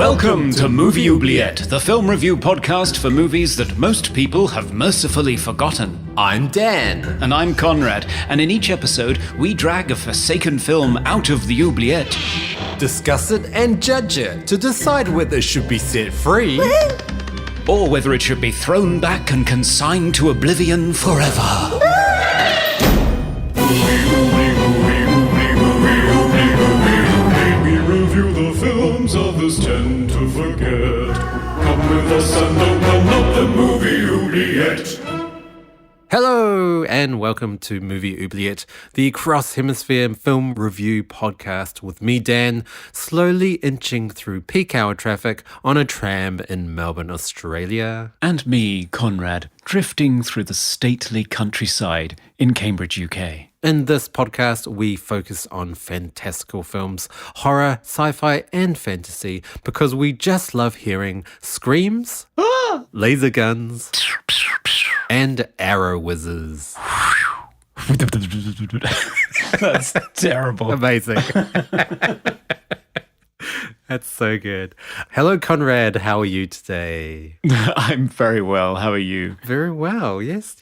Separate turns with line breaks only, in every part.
Welcome to Movie Oubliette, the film review podcast for movies that most people have mercifully forgotten.
I'm Dan.
And I'm Conrad, and in each episode, we drag a forsaken film out of the oubliette,
Discuss it and judge it to decide whether it should be set free
or whether it should be thrown back and consigned to oblivion forever. We review the films others tend to forget. Come with us and open up the Movie Oubliette.
Hello and welcome to Movie Oubliette, the cross-hemisphere film review podcast with me, Dan, slowly inching through peak hour traffic on a tram in Melbourne, Australia.
And me, Conrad, drifting through the stately countryside in Cambridge, UK.
In this podcast, we focus on fantastical films, horror, sci-fi, and fantasy because we just love hearing screams, laser guns, and arrow whizzes.
That's terrible.
Amazing. That's so good. Hello, Conrad. How are you today?
I'm very well. How are you?
Very well, yes.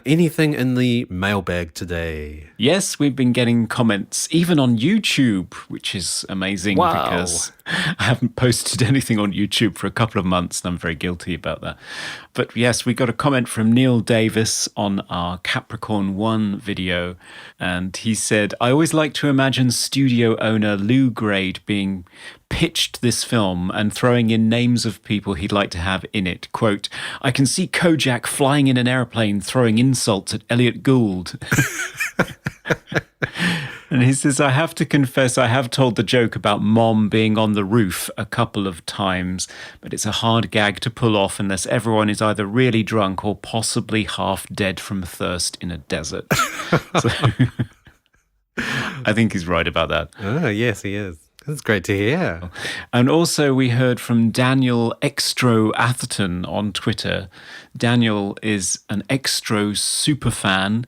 Anything in the mailbag today?
Yes, we've been getting comments, even on YouTube, which is amazing because I haven't posted anything on YouTube for a couple of months and I'm very guilty about that. But yes, we got a comment from Neil Davis on our Capricorn 1 video, and he said, I always like to imagine studio owner Lou Grade being pitched this film and throwing in names of people he'd like to have in it. Quote, I can see Kojak flying in an airplane throwing insults at Elliot Gould. And he says, I have to confess I have told the joke about Mom being on the roof a couple of times, but it's a hard gag to pull off unless everyone is either really drunk or possibly half dead from thirst in a desert. So, I think he's right about that.
Oh, yes, he is. That's great to hear.
And also we heard from Daniel Extro Atherton on Twitter. Daniel is an Extro superfan,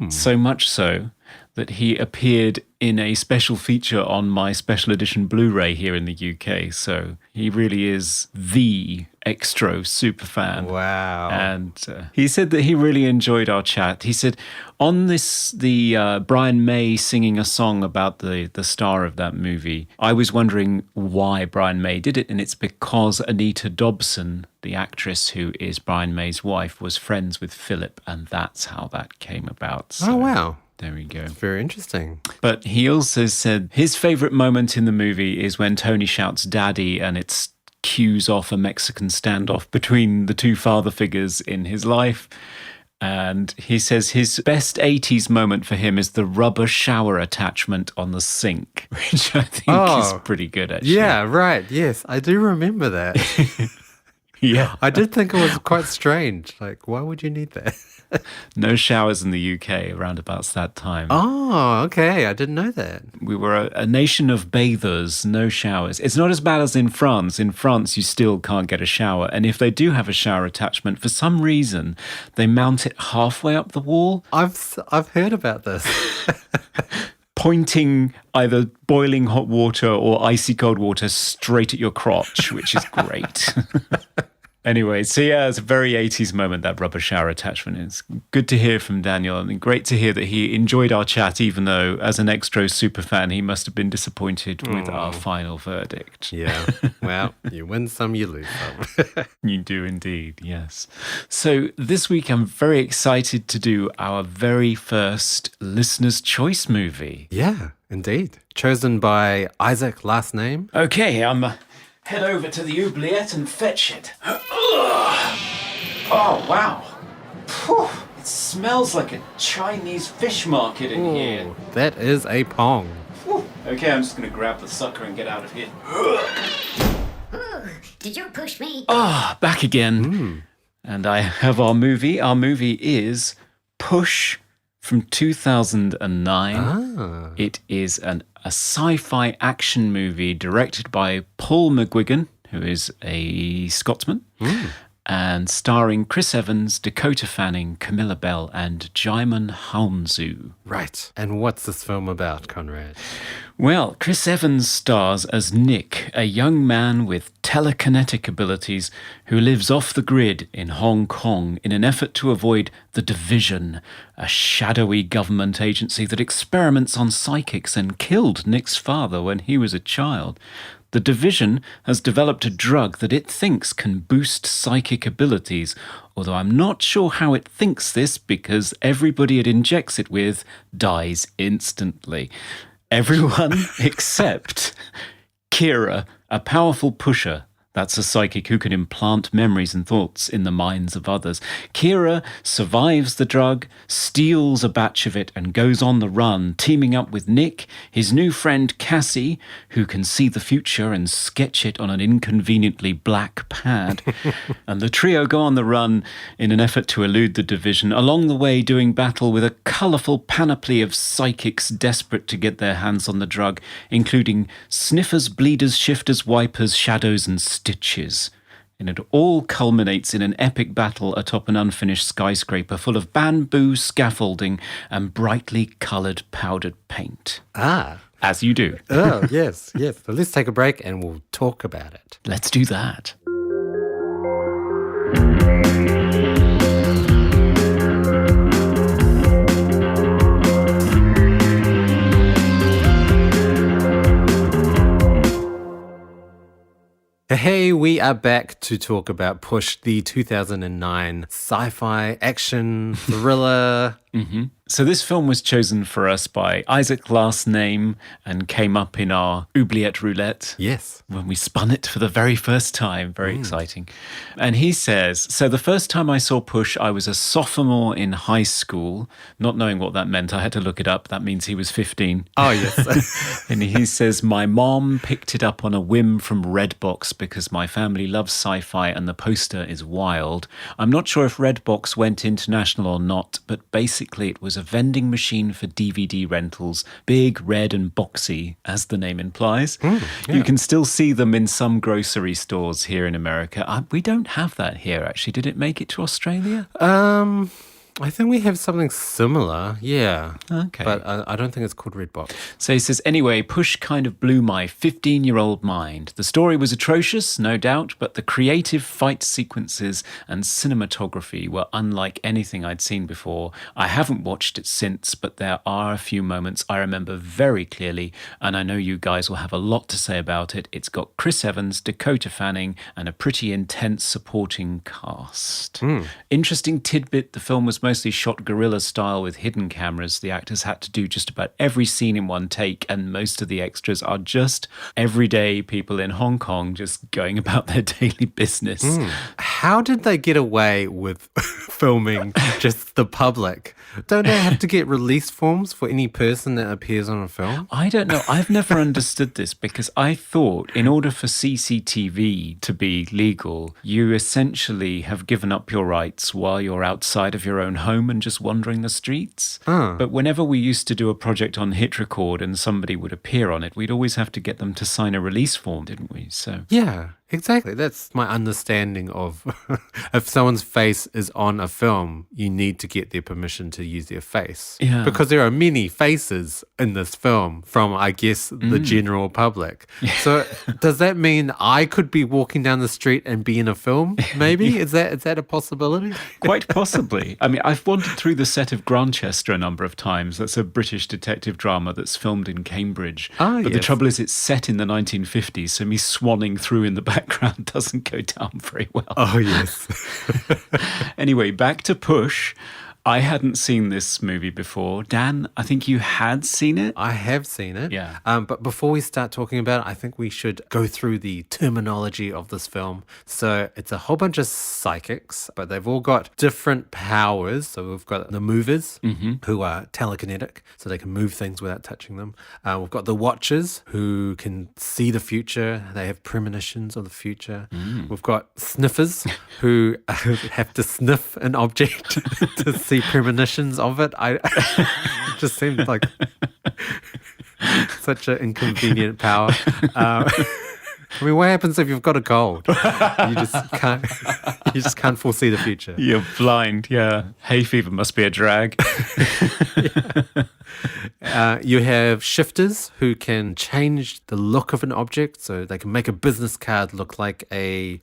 so much so that he appeared in a special feature on my special edition Blu-ray here in the UK. So he really is the Extro superfan.
Wow.
And he said that he really enjoyed our chat. He said, on the Brian May singing a song about the star of that movie, I was wondering why Brian May did it, and it's because Anita Dobson, the actress who is Brian May's wife, was friends with Philip, and that's how that came about. So,
oh, wow.
There we go.
Very interesting.
But he also said his favourite moment in the movie is when Tony shouts daddy and it cues off a Mexican standoff between the two father figures in his life. And he says his best 80s moment for him is the rubber shower attachment on the sink, which I think is pretty good, actually.
Yeah, right. Yes, I do remember that.
Yeah.
I did think it was quite strange. Like, why would you need that?
No showers in the UK around about that time.
Oh, okay. I didn't know that.
We were a nation of bathers, no showers. It's not as bad as in France. In France, you still can't get a shower. And if they do have a shower attachment, for some reason, they mount it halfway up the wall.
I've heard about this.
Pointing either boiling hot water or icy cold water straight at your crotch, which is great. Anyway, so yeah, it's a very 80s moment, that rubber shower attachment. It's good to hear from Daniel, and great to hear that he enjoyed our chat, even though as an Extro superfan, he must have been disappointed with our final verdict.
Yeah, well, you win some, you lose some.
You do indeed, yes. So this week, I'm very excited to do our very first Listener's Choice movie.
Yeah, indeed. Chosen by Isaac, last name.
Okay, head over to the oubliette and fetch it. Oh, wow. Whew. It smells like a Chinese fish market in here.
That is a pong.
Whew. Okay, I'm just going to grab the sucker and get out of here.
Did you push me?
Back again. And I have our movie. Our movie is Push from 2009. It is a sci-fi action movie directed by Paul McGuigan, who is a Scotsman, and starring Chris Evans, Dakota Fanning, Camilla Bell, and Jaimin Hanzu.
Right. And what's this film about, Conrad?
Well, Chris Evans stars as Nick, a young man with telekinetic abilities who lives off the grid in Hong Kong in an effort to avoid the Division, a shadowy government agency that experiments on psychics and killed Nick's father when he was a child. The Division has developed a drug that it thinks can boost psychic abilities, although I'm not sure how it thinks this because everybody it injects it with dies instantly. Everyone except Kira, a powerful pusher. That's a psychic who can implant memories and thoughts in the minds of others. Kira survives the drug, steals a batch of it, and goes on the run, teaming up with Nick, his new friend Cassie, who can see the future and sketch it on an inconveniently black pad. And the trio go on the run in an effort to elude the Division, along the way doing battle with a colourful panoply of psychics desperate to get their hands on the drug, including sniffers, bleeders, shifters, wipers, shadows, and stitches. And it all culminates in an epic battle atop an unfinished skyscraper full of bamboo scaffolding and brightly coloured powdered paint.
Ah.
As you do.
Oh, yes, yes. So let's take a break and we'll talk about it.
Let's do that.
Hey, we are back to talk about Push, the 2009 sci-fi action thriller.
So this film was chosen for us by Isaac Last Name and came up in our Oubliette Roulette.
Yes.
When we spun it for the very first time. Very exciting. And he says, so the first time I saw Push, I was a sophomore in high school. Not knowing what that meant, I had to look it up. That means he was 15.
Oh, yes.
And he says, my mom picked it up on a whim from Redbox because my family loves sci-fi and the poster is wild. I'm not sure if Redbox went international or not, but basically it was a vending machine for DVD rentals, big, red and boxy, as the name implies. You can still see them in some grocery stores here in America. We don't have that here, actually. Did it make it to Australia?
I think we have something similar, yeah.
Okay.
But I don't think it's called Redbox.
So he says, anyway, Push kind of blew my 15-year-old mind. The story was atrocious, no doubt, but the creative fight sequences and cinematography were unlike anything I'd seen before. I haven't watched it since, but there are a few moments I remember very clearly, and I know you guys will have a lot to say about it. It's got Chris Evans, Dakota Fanning, and a pretty intense supporting cast. Interesting tidbit, the film was mostly shot guerrilla style with hidden cameras. The actors had to do just about every scene in one take, and most of the extras are just everyday people in Hong Kong just going about their daily business.
How did they get away with filming just the public? Don't they have to get release forms for any person that appears on a film?
I don't know. I've never understood this because I thought in order for CCTV to be legal, you essentially have given up your rights while you're outside of your own home and just wandering the streets. But whenever we used to do a project on Hit Record and somebody would appear on it, we'd always have to get them to sign a release form, didn't we? So
Yeah, exactly. That's my understanding of if someone's face is on a film, you need to get their permission to use their face.
Yeah.
Because there are many faces in this film from, I guess, the general public. So does that mean I could be walking down the street and be in a film, maybe? Is that a possibility?
Quite possibly. I mean, I've wandered through the set of Grantchester a number of times. That's a British detective drama that's filmed in Cambridge. But the trouble is it's set in the 1950s, so me swanning through in the background doesn't go down very well.
Oh, yes.
Anyway, back to Push. I hadn't seen this movie before. Dan, I think you had seen it.
I have seen it.
Yeah.
But before we start talking about it, I think we should go through the terminology of this film. So it's a whole bunch of psychics, but they've all got different powers. So we've got the movers, who are telekinetic, so they can move things without touching them. We've got the watchers, who can see the future. They have premonitions of the future. We've got sniffers, who have to sniff an object to see premonitions of it. It just seems like such an inconvenient power. I mean, what happens if you've got a cold? You just can't foresee the future.
You're blind, yeah. Hay fever must be a drag.
You have shifters who can change the look of an object, so they can make a business card look like a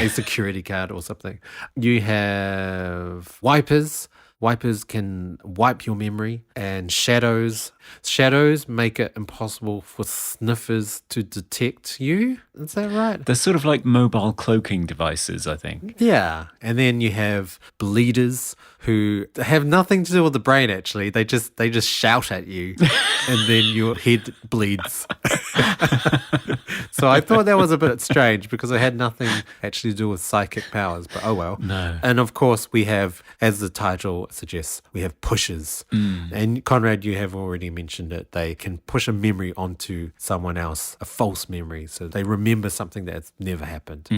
security card or something. You have wipers. Wipers can wipe your memory, and shadows. Shadows make it impossible for sniffers to detect you. Is that right?
They're sort of like mobile cloaking devices, I think.
Yeah. And then you have bleeders who have nothing to do with the brain, actually. They just shout at you and then your head bleeds. So I thought that was a bit strange because it had nothing actually to do with psychic powers, but oh well.
No.
And of course we have, as the title suggests, we have pushers. And Conrad, you have already mentioned it. They can push a memory onto someone else, a false memory. So they remember something that's never happened.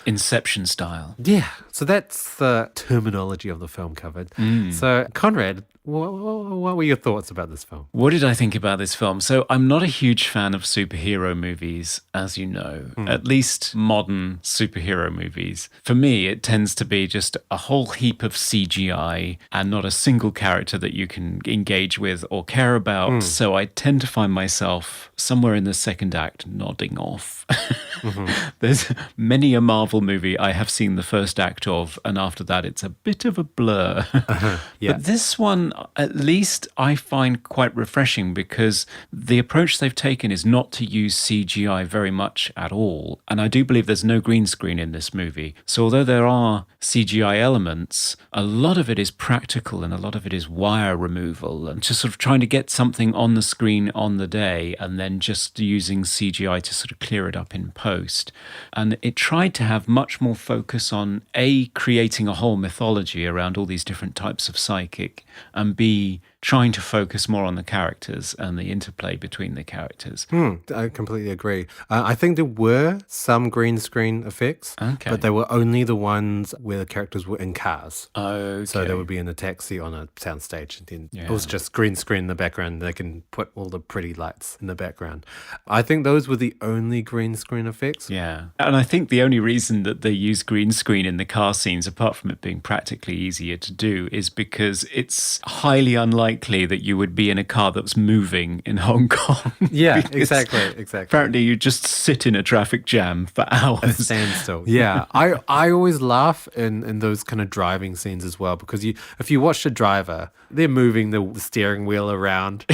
Inception style.
Yeah. So that's the terminology of the film covered. So Conrad, what were your thoughts about this film?
What did I think about this film? So I'm not a huge fan of superhero movies, as you know, at least modern superhero movies. For me, it tends to be just a whole heap of CGI and not a single character that you can engage with or care about. So I tend to find myself somewhere in the second act nodding off. There's many a Marvel movie I have seen the first act of, and after that it's a bit of a blur.
Yeah.
But this one, at least I find quite refreshing because the approach they've taken is not to use CGI very much at all. And I do believe there's no green screen in this movie. So although there are CGI elements, a lot of it is practical and a lot of it is wire removal and just sort of trying to get something on the screen on the day and then just using CGI to sort of clear it up in post. And it tried to have much more focus on A, creating a whole mythology around all these different types of psychic, and B, trying to focus more on the characters and the interplay between the characters.
I completely agree. I think there were some green screen effects, but they were only the ones where the characters were in cars.
Okay.
So they would be in a taxi on a soundstage, and then it was just green screen in the background. They can put all the pretty lights in the background. I think those were the only green screen effects.
Yeah. And I think the only reason that they use green screen in the car scenes, apart from it being practically easier to do, is because it's highly unlikely that you would be in a car that was moving in Hong Kong.
Yeah, exactly.
Apparently you just sit in a traffic jam for hours.
A standstill. Yeah. I always laugh in those kind of driving scenes as well, because if you watch the driver, they're moving the steering wheel around.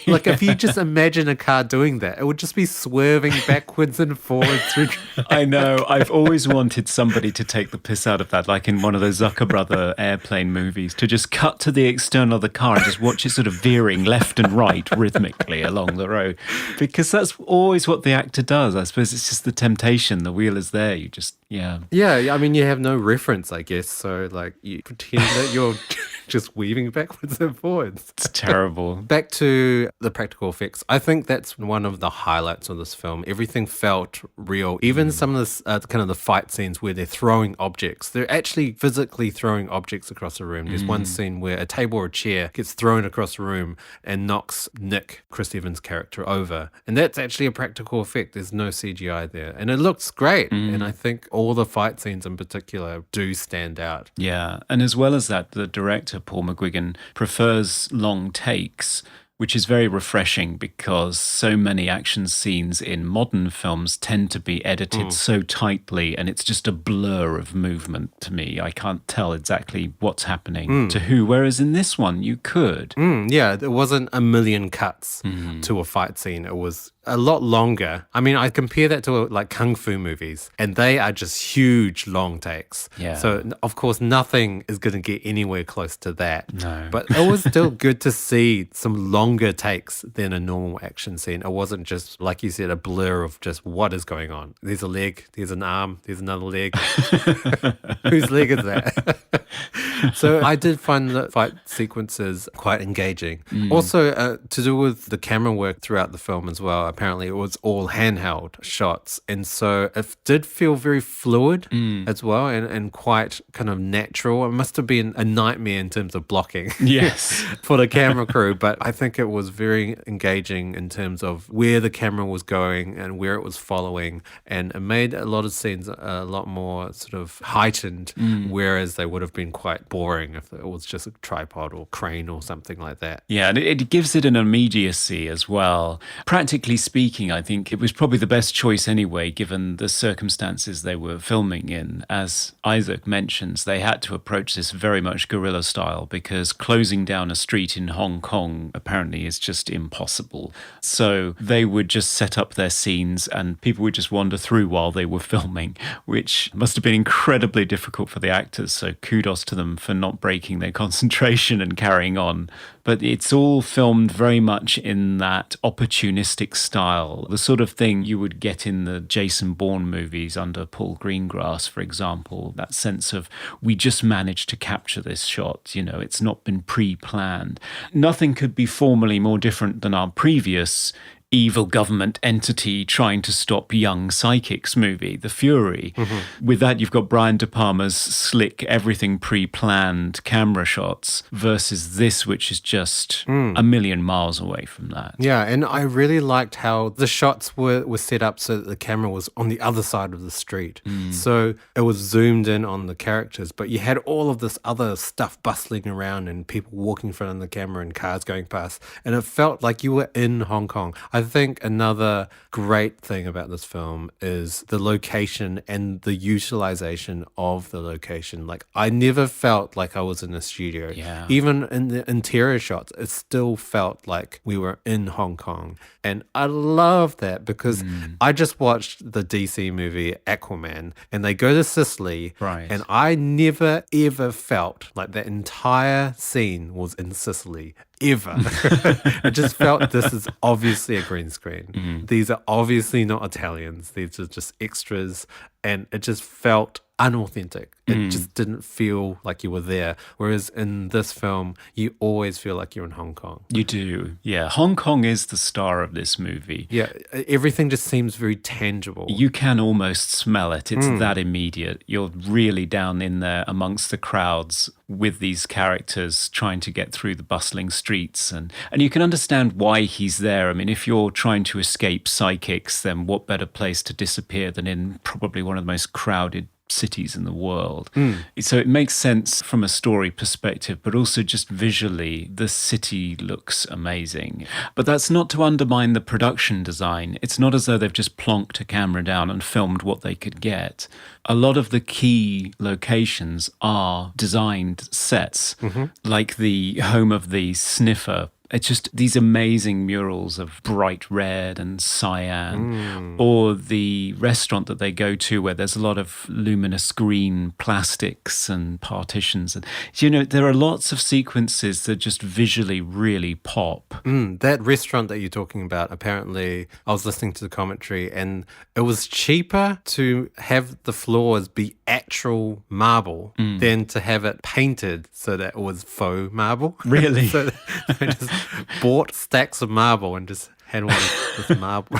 Like if you just imagine a car doing that, it would just be swerving backwards and forwards through.
I know. I've always wanted somebody to take the piss out of that, like in one of those Zucker Brother airplane movies, to just cut to the external of the car and just watch it sort of veering left and right rhythmically along the road. Because that's always what the actor does. I suppose it's just the temptation. The wheel is there. You just, yeah.
Yeah, I mean, you have no reference, I guess. So, like, you pretend that you're just weaving backwards and forwards.
It's terrible.
Back to the practical effects. I think that's one of the highlights of this film. Everything felt real. Even some of the kind of the fight scenes where they're throwing objects. They're actually physically throwing objects across the room. There's one scene where a table or a chair gets thrown across the room and knocks Nick, Chris Evans' character, over. And that's actually a practical effect. There's no CGI there. And it looks great. And I think all the fight scenes in particular do stand out.
Yeah. And as well as that, the director, Paul McGuigan, prefers long takes, which is very refreshing because so many action scenes in modern films tend to be edited so tightly and it's just a blur of movement to me. I can't tell exactly what's happening to who, whereas in this one you could.
Yeah, there wasn't a million cuts to a fight scene. It was a lot longer. I mean, I compare that to like kung fu movies, and they are just huge long takes.
Yeah.
So, of course, nothing is going to get anywhere close to that.
No.
But it was still good to see some longer takes than a normal action scene. It wasn't just, like you said, a blur of just what is going on. There's a leg, there's an arm, there's another leg. Whose leg is that? So I did find the fight sequences quite engaging. Also, to do with the camera work throughout the film as well, apparently it was all handheld shots. And so it did feel very fluid as well and quite kind of natural. It must have been a nightmare in terms of blocking
Yes.
for the camera crew. But I think think it was very engaging in terms of where the camera was going and where it was following, and it made a lot of scenes a lot more sort of heightened, whereas they would have been quite boring if it was just a tripod or crane or something like that.
Yeah, and it gives it an immediacy as well. Practically speaking, I think it was probably the best choice anyway, given the circumstances they were filming in. As Isaac mentions, they had to approach this very much guerrilla style because closing down a street in Hong Kong apparently is just impossible. So they would just set up their scenes and people would just wander through while they were filming, which must have been incredibly difficult for the actors. So kudos to them for not breaking their concentration and carrying on. But it's all filmed very much in that opportunistic style, the sort of thing you would get in the Jason Bourne movies under Paul Greengrass, for example, that sense of we just managed to capture this shot, it's not been pre-planned. Nothing could be formally more different than our previous evil government entity trying to stop young psychics movie, The Fury. With that, you've got Brian De Palma's slick, everything pre-planned camera shots versus this, which is just a million miles away from that.
Yeah, and I really liked how the shots were set up so that the camera was on the other side of the street. So it was zoomed in on the characters, but you had all of this other stuff bustling around and people walking in front of the camera and cars going past, and it felt like you were in Hong Kong. I think another great thing about this film is the location and the utilization of the location. Like, I never felt like I was in a studio.
Yeah.
Even in the interior shots, it still felt like we were in Hong Kong. And I love that because I just watched the DC movie Aquaman and they go to Sicily.
Right.
And I never, ever felt like that entire scene was in Sicily. Ever. I just felt this is obviously a green screen. These are obviously not Italians. These are just extras. And it just felt unauthentic. It just didn't feel like you were there. Whereas in this film, you always feel like you're in Hong Kong.
You do. Yeah. Hong Kong is the star of this movie.
Yeah. Everything just seems very tangible.
You can almost smell it. It's that immediate. You're really down in there amongst the crowds with these characters trying to get through the bustling streets. And you can understand why he's there. I mean, if you're trying to escape psychics, then what better place to disappear than in probably one of the most crowded cities in the world. So it makes sense from a story perspective, but also just visually, the city looks amazing. But that's not to undermine the production design. It's not as though they've just plonked a camera down and filmed what they could get. A lot of the key locations are designed sets, like the home of the sniffer. It's just these amazing murals of bright red and cyan, or the restaurant that they go to where there's a lot of luminous green plastics and partitions. And, there are lots of sequences that just visually really pop.
That restaurant that you're talking about, apparently, I was listening to the commentary and it was cheaper to have the floors be actual marble than to have it painted so that it was faux marble.
Really?
So they just bought stacks of marble and just had one with marble.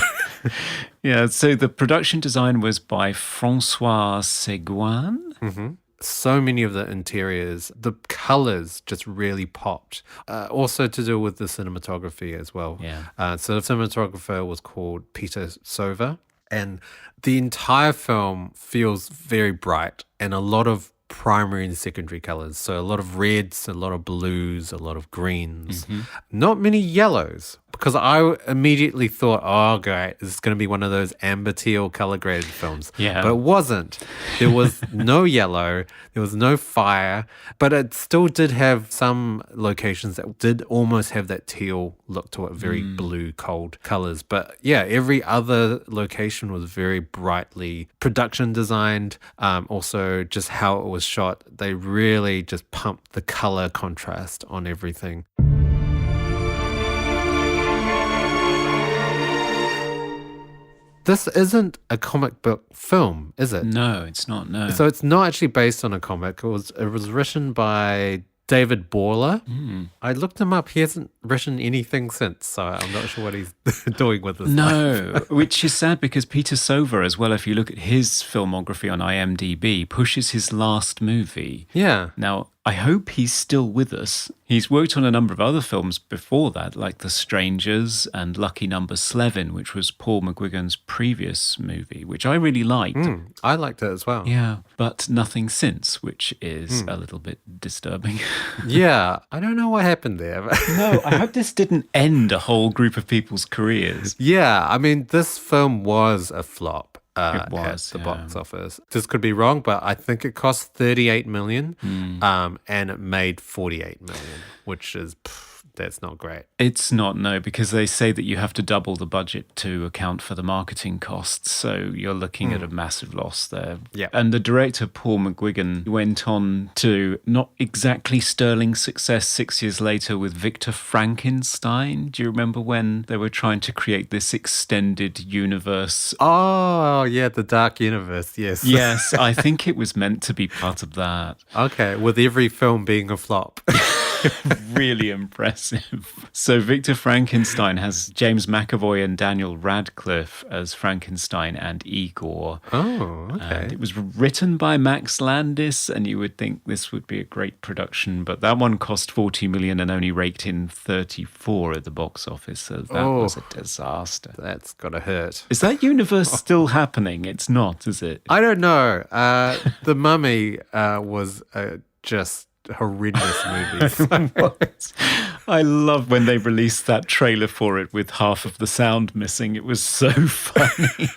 Yeah, so the production design was by Francois Seguin.
So many of the interiors, the colors just really popped. Also to do with the cinematography as well.
Yeah.
So the cinematographer was called Peter Sover. And the entire film feels very bright and a lot of primary and secondary colors. So a lot of reds, a lot of blues, a lot of greens, not many yellows. Because I immediately thought, oh, great, this is going to be one of those amber teal color graded films.
Yeah.
But it wasn't. There was no yellow. There was no fire. But it still did have some locations that did almost have that teal look to it, very blue, cold colors. But yeah, every other location was very brightly production designed. Also, just how it was shot. They really just pumped the color contrast on everything. This isn't a comic book film, is it?
No, it's not, no.
So it's not actually based on a comic. It was written by David Borler. I looked him up. He hasn't written anything since, so I'm not sure what he's doing with this.
No, which is sad because Peter Sover as well, if you look at his filmography on IMDb, pushes his last movie.
Yeah.
Now, I hope he's still with us. He's worked on a number of other films before that, like The Strangers and Lucky Number Slevin, which was Paul McGuigan's previous movie, which I really liked.
I liked it as well.
Yeah, but nothing since, which is a little bit disturbing.
Yeah, I don't know what happened there.
No, I hope this didn't end a whole group of people's careers.
Yeah, I mean, this film was a flop.
It was,
at the box office. This could be wrong, but I think it cost 38 million, and it made 48 million, which is that's not great.
It's not, no, because they say that you have to double the budget to account for the marketing costs. So you're looking at a massive loss there.
Yeah.
And the director, Paul McGuigan, went on to not exactly sterling success 6 years later with Victor Frankenstein. Do you remember when they were trying to create this extended universe?
Oh, yeah, the Dark Universe, yes.
Yes, I think it was meant to be part of that.
Okay, with every film being a flop.
Really impressive. So Victor Frankenstein has James McAvoy and Daniel Radcliffe as Frankenstein and Igor.
Oh, okay.
And it was written by Max Landis, and you would think this would be a great production, but that one cost 40 million and only raked in 34 at the box office, so that was a disaster.
That's gotta hurt.
Is that universe still happening? It's not, is it?
I don't know. The Mummy was just horrendous movie.
I love when they released that trailer for it with half of the sound missing. It was so funny.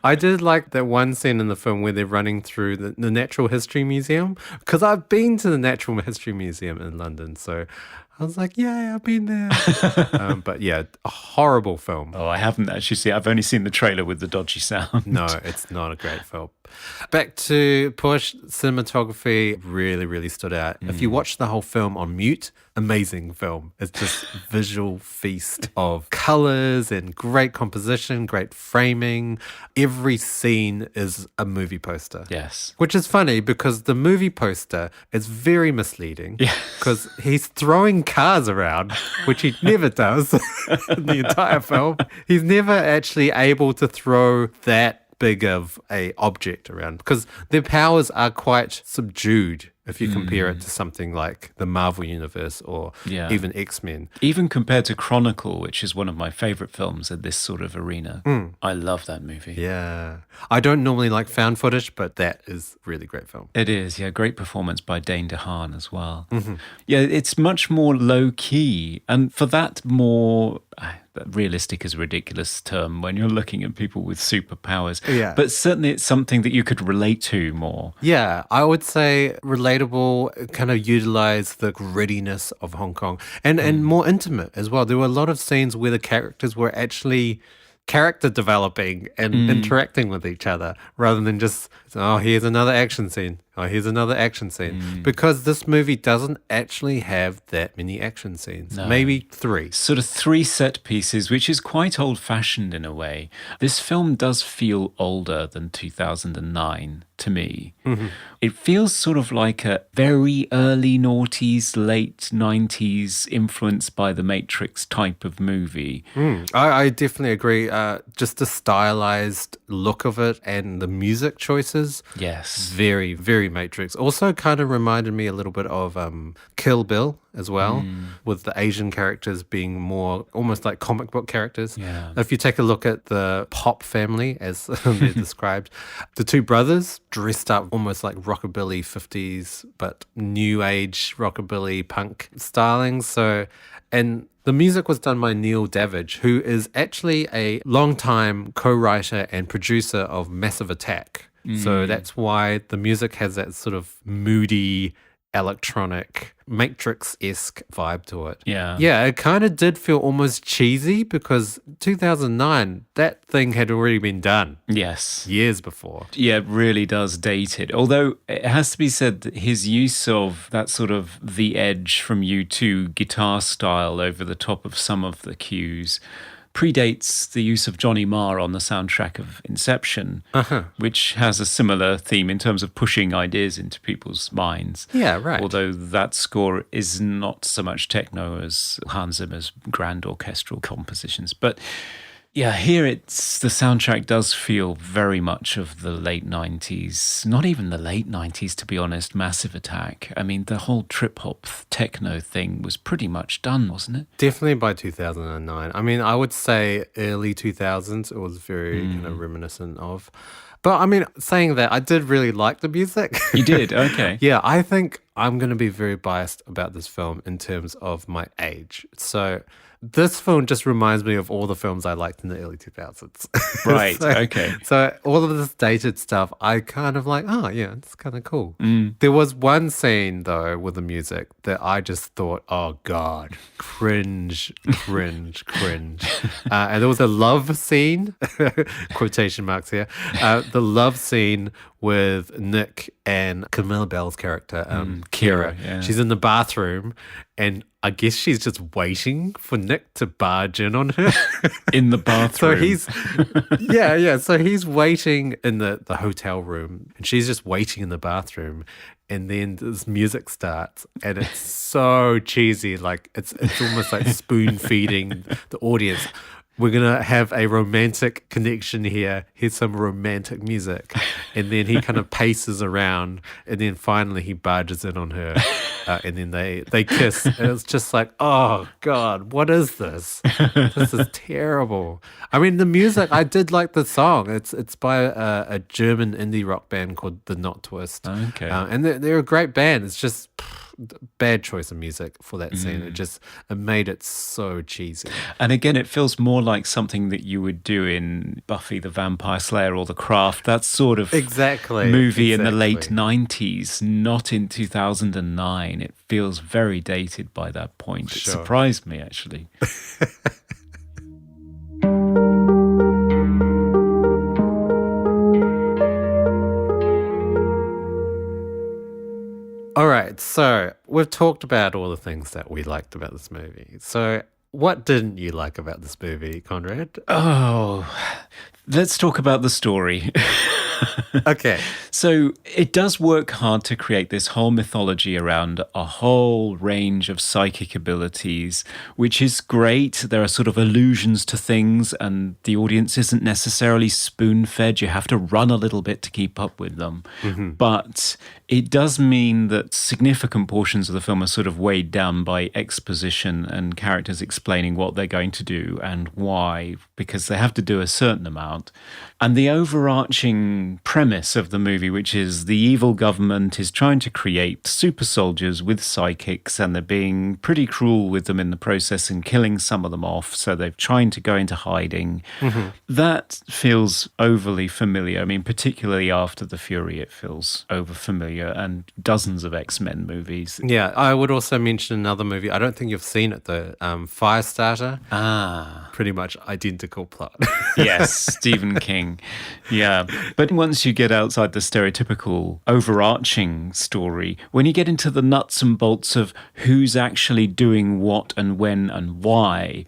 I did like that one scene in the film where they're running through the Natural History Museum, because I've been to the Natural History Museum in London, so I was like, yeah, I've been there. But yeah, a horrible film.
Oh, I haven't actually seen it. I've only seen the trailer with the dodgy sound.
No, it's not a great film. Back to Push, cinematography really, really stood out. If you watch the whole film on mute, amazing film. It's just visual feast of colors and great composition, great framing. Every scene is a movie poster.
Yes.
Which is funny because the movie poster is very misleading because he's throwing cars around, which he never does in the entire film. He's never actually able to throw that big of a object around because their powers are quite subdued if you compare it to something like the Marvel Universe or even X-Men.
Even compared to Chronicle, which is one of my favorite films in this sort of arena. I love that movie.
Yeah. I don't normally like found footage, but that is a really great film.
It is, yeah. Great performance by Dane DeHaan as well. Yeah, it's much more low-key. And for that more... realistic is a ridiculous term when you're looking at people with superpowers.
Yeah.
But certainly it's something that you could relate to more.
Yeah, I would say relatable, kind of utilize the grittiness of Hong Kong and more intimate as well. There were a lot of scenes where the characters were actually character developing and interacting with each other rather than just, oh, here's another action scene. Oh, here's another action scene. Because this movie doesn't actually have that many action scenes. No. Maybe 3.
Sort of 3 set pieces, which is quite old-fashioned in a way. This film does feel older than 2009 to me. It feels sort of like a very early noughties, late 90s influenced by the Matrix type of movie.
I definitely agree. Just the stylized look of it and the music choices.
Yes.
Very, very Matrix. Also kind of reminded me a little bit of Kill Bill as well, with the Asian characters being more almost like comic book characters.
Yeah.
If you take a look at the Pop family, as they're described, the 2 brothers dressed up almost like rockabilly 50s, but new age rockabilly punk styling. So, and the music was done by Neil Davidge, who is actually a longtime co-writer and producer of Massive Attack. So that's why the music has that sort of moody, electronic, Matrix-esque vibe to it. Yeah, it kind of did feel almost cheesy because 2009, that thing had already been done.
Yes.
Years before.
Yeah, it really does date it. Although it has to be said that his use of that sort of The Edge from U2 guitar style over the top of some of the cues predates the use of Johnny Marr on the soundtrack of Inception, which has a similar theme in terms of pushing ideas into people's minds.
Yeah, right.
Although that score is not so much techno as Hans Zimmer's grand orchestral compositions. But Yeah, here the soundtrack does feel very much of the late 90s, not even the late 90s, to be honest, Massive Attack. I mean, the whole trip-hop techno thing was pretty much done, wasn't it?
Definitely by 2009. I mean, I would say early 2000s, it was very kind of reminiscent of. But I mean, saying that, I did really like the music.
You did? Okay.
Yeah, I think I'm going to be very biased about this film in terms of my age. So this film just reminds me of all the films I liked in the early 2000s.
Right,
So-
okay.
So all of this dated stuff, I kind of like, oh, yeah, it's kind of cool. There was one scene, though, with the music that I just thought, oh, God, cringe, cringe, cringe. And there was a love scene, quotation marks here, the love scene with Nick and Camilla Bell's character, Kira.
yeah.
She's in the bathroom, and I guess she's just waiting for Nick to barge in on her.
In the
So
bathroom.
he's, yeah. So he's waiting in the hotel room, and she's just waiting in the bathroom. And then this music starts, and it's so cheesy. Like it's almost like spoon feeding the audience. We're gonna have a romantic connection here. Here's some romantic music, and then he kind of paces around, and then finally he barges in on her, and then they kiss. And it's just like, oh God, what is this? This is terrible. I mean, the music, I did like the song. It's by a German indie rock band called The Not Twist.
Okay.
And they're a great band. It's just bad choice of music for that scene. It made it so cheesy.
And again, it feels more like something that you would do in Buffy the Vampire Slayer or The Craft, that sort of
Exactly.
movie in the late
exactly.
90s, not in 2009. It feels very dated by that point. It
Sure.
surprised me, actually.
All right, so we've talked about all the things that we liked about this movie. So what didn't you like about this movie, Conrad?
Oh, let's talk about the story.
Okay.
So it does work hard to create this whole mythology around a whole range of psychic abilities, which is great. There are sort of allusions to things, and the audience isn't necessarily spoon-fed. You have to run a little bit to keep up with them. But it does mean that significant portions of the film are sort of weighed down by exposition and characters explaining what they're going to do and why, because they have to do a certain amount. And the overarching premise of the movie, which is the evil government is trying to create super soldiers with psychics, and they're being pretty cruel with them in the process and killing some of them off. So they're trying to go into hiding. That feels overly familiar. I mean, particularly after The Fury, it feels over familiar, and dozens of X-Men movies.
Yeah, I would also mention another movie. I don't think you've seen it though. Firestarter.
Ah,
Pretty much identical plot.
yes, Stephen King. Yeah. But once you get outside the stereotypical overarching story, when you get into the nuts and bolts of who's actually doing what and when and why,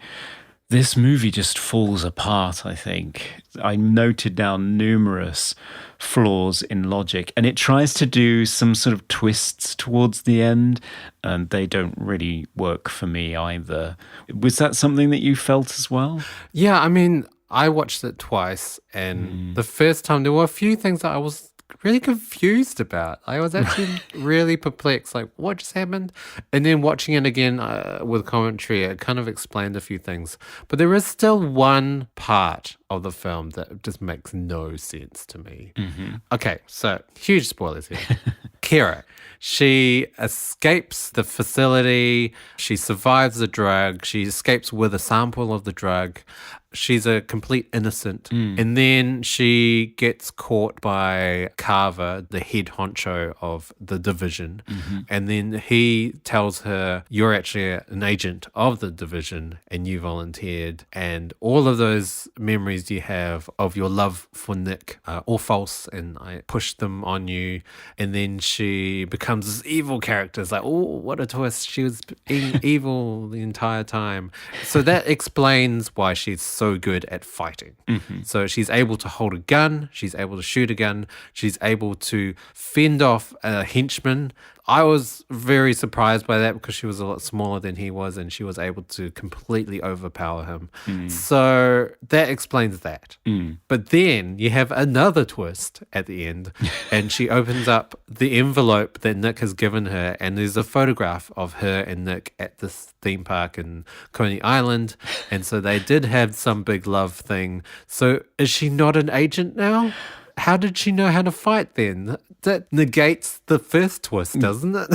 this movie just falls apart, I think. I noted down numerous flaws in logic, and it tries to do some sort of twists towards the end, and they don't really work for me either. Was that something that you felt as well?
Yeah, I mean, I watched it twice, and the first time there were a few things that I was really confused about. I was actually really perplexed, like what just happened? And then watching it again with commentary, it kind of explained a few things. But there is still one part of the film that just makes no sense to me. Okay, so huge spoilers here. Kira, she escapes the facility. She survives the drug. She escapes with a sample of the drug. She's a complete innocent. And then she gets caught by Carver, the head honcho of the division. And then he tells her, you're actually an agent of the division and you volunteered. And all of those memories you have of your love for Nick are all false, and I pushed them on you. And then she becomes this evil character. It's like, oh, what a twist. She was being evil the entire time. So that explains why she's so good at fighting. So she's able to hold a gun, she's able to shoot a gun, she's able to fend off a henchman. I was very surprised by that because she was a lot smaller than he was and she was able to completely overpower him. So that explains that. But then you have another twist at the end and she opens up the envelope that Nick has given her and there's a photograph of her and Nick at this theme park in Coney Island. And so they did have some big love thing. So is she not an agent now? How did she know how to fight then? That negates the first twist, doesn't it?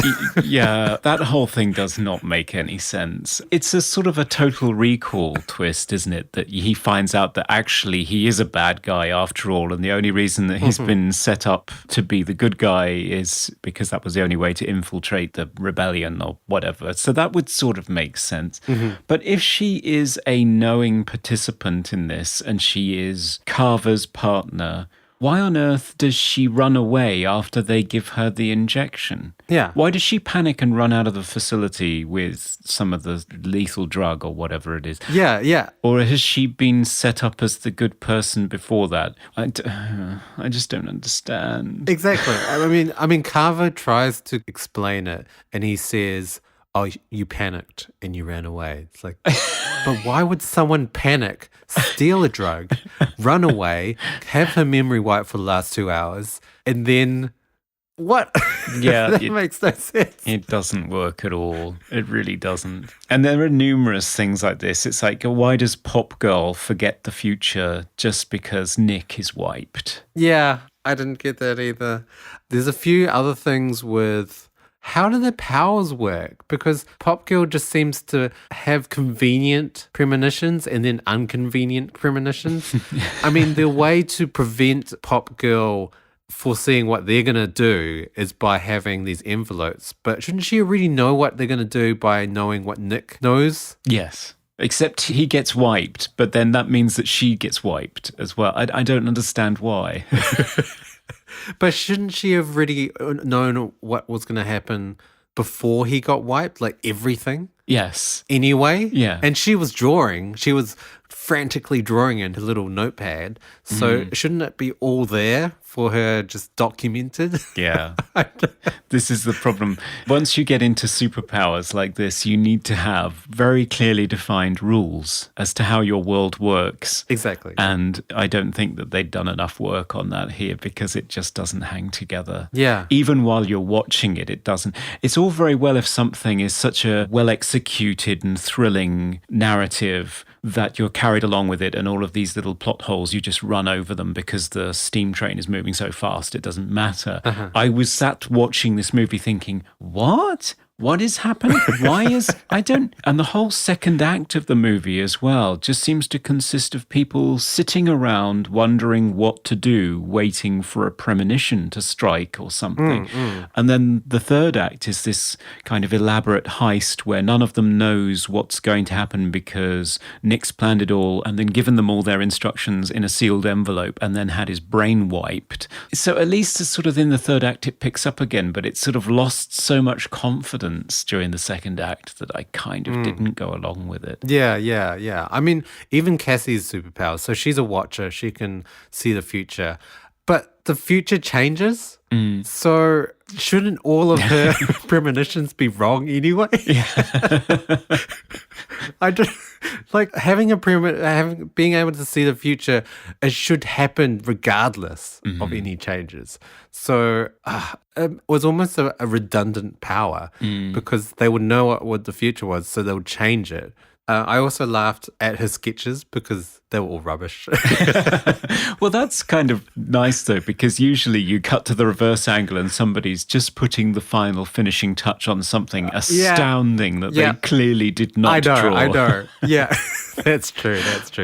Yeah, that whole thing does not make any sense. It's a sort of a Total Recall twist, isn't it? That he finds out that actually he is a bad guy after all, and the only reason that he's been set up to be the good guy is because that was the only way to infiltrate the rebellion or whatever. So that would sort of make sense. But if she is a knowing participant in this and she is Carver's partner, why on earth does she run away after they give her the injection?
Yeah.
Why does she panic and run out of the facility with some of the lethal drug or whatever it is?
Yeah.
Or has she been set up as the good person before that? I just don't understand.
Exactly. I mean, Carver tries to explain it and he says, "Oh, you panicked and you ran away." It's like, but why would someone panic, steal a drug, run away, have her memory wiped for the last 2 hours, and then what?
Yeah,
that makes no sense.
It doesn't work at all. It really doesn't. And there are numerous things like this. It's like, why does Pop Girl forget the future just because Nick is wiped?
Yeah, I didn't get that either. There's a few other things with how do their powers work? Because Pop Girl just seems to have convenient premonitions and then inconvenient premonitions. I mean, the way to prevent Pop Girl foreseeing what they're going to do is by having these envelopes. But shouldn't she already know what they're going to do by knowing what Nick knows?
Yes. Except he gets wiped, but then that means that she gets wiped as well. I don't understand why.
But shouldn't she have already known what was going to happen before he got wiped? Like everything?
Yes.
Anyway?
Yeah.
And she was drawing. She was frantically drawing in her little notepad. So shouldn't it be all there for her just documented?
Yeah. This is the problem. Once you get into superpowers like this, you need to have very clearly defined rules as to how your world works.
Exactly.
And I don't think that they'd done enough work on that here because it just doesn't hang together.
Yeah.
Even while you're watching it, it doesn't. It's all very well if something is such a well-executed and thrilling narrative that you're carried along with it and all of these little plot holes, you just run over them because the steam train is moving so fast, it doesn't matter. I was sat watching this movie thinking, what? What is happening? Why is... And the whole second act of the movie as well just seems to consist of people sitting around wondering what to do, waiting for a premonition to strike or something. And then the third act is this kind of elaborate heist where none of them knows what's going to happen because Nick's planned it all and then given them all their instructions in a sealed envelope and then had his brain wiped. So at least sort of in the third act it picks up again, but it sort of lost so much confidence during the second act that I kind of didn't go along with it.
Yeah. I mean, even Cassie's superpower. So she's a watcher. She can see the future. But the future changes. So shouldn't all of her premonitions be wrong anyway? I just like being able to see the future. It should happen regardless of any changes. So it was almost a redundant power because they would know what the future was, so they would change it. I also laughed at her sketches because they were all rubbish.
Well, that's kind of nice, though, because usually you cut to the reverse angle and somebody's just putting the final finishing touch on something astounding that they clearly did not draw.
I know. Yeah, that's true.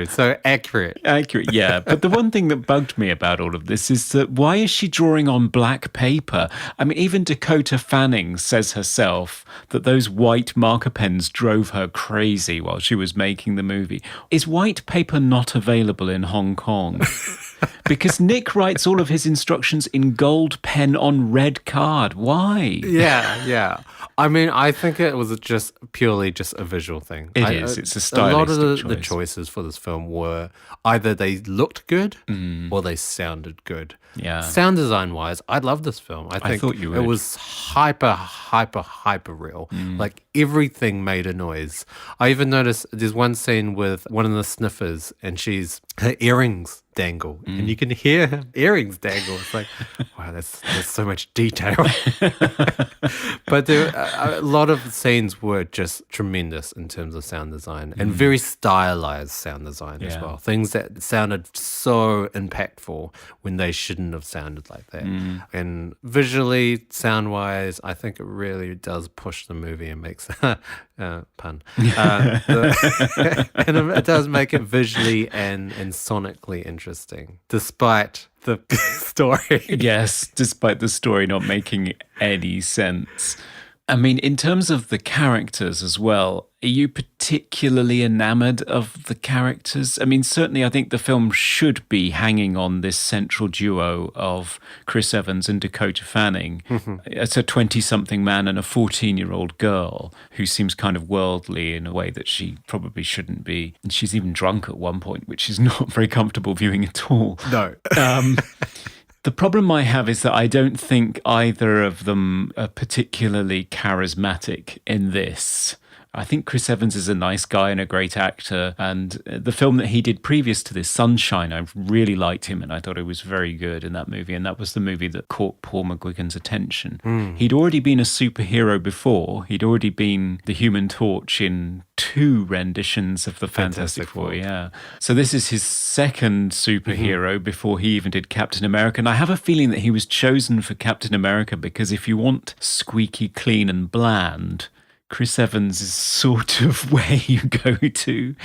So accurate.
Accurate, yeah. But the one thing that bugged me about all of this is that why is she drawing on black paper? I mean, even Dakota Fanning says herself that those white marker pens drove her crazy while she was making the movie. Is white paper not available in Hong Kong? Because Nick writes all of his instructions in gold pen on red card. Why?
Yeah. I mean, I think it was just purely just a visual thing.
It is. It's a stylistic
A lot of the
choice.
choices for this film were either they looked good or they sounded good.
Yeah.
Sound design wise, I love this film. I think
thought you would.
it was hyper real. Like everything made a noise. I even noticed there's one scene with one of the sniffers and her earrings dangle and you can hear her earrings dangle. It's like, wow, there's so much detail. But a lot of scenes were just tremendous in terms of sound design and very stylized sound design as well. Things that sounded so impactful when they shouldn't have sounded like that. And visually, sound wise, I think it really does push the movie and makes pun. And it does make it visually and sonically interesting, despite the story.
Yes, despite the story not making any sense. I mean, in terms of the characters as well, are you particularly enamored of the characters? I mean, certainly I think the film should be hanging on this central duo of Chris Evans and Dakota Fanning. It's a 20-something man and a 14-year-old girl who seems kind of worldly in a way that she probably shouldn't be. And she's even drunk at one point, which is not very comfortable viewing at all.
No.
The problem I have is that I don't think either of them are particularly charismatic in this. I think Chris Evans is a nice guy and a great actor. And the film that he did previous to this, Sunshine, I really liked him and I thought he was very good in that movie. And that was the movie that caught Paul McGuigan's attention. He'd already been a superhero before. He'd already been the Human Torch in 2 renditions of the Fantastic Four. Yeah. So this is his second superhero before he even did Captain America. And I have a feeling that he was chosen for Captain America because if you want squeaky clean and bland, Chris Evans is sort of where you go to.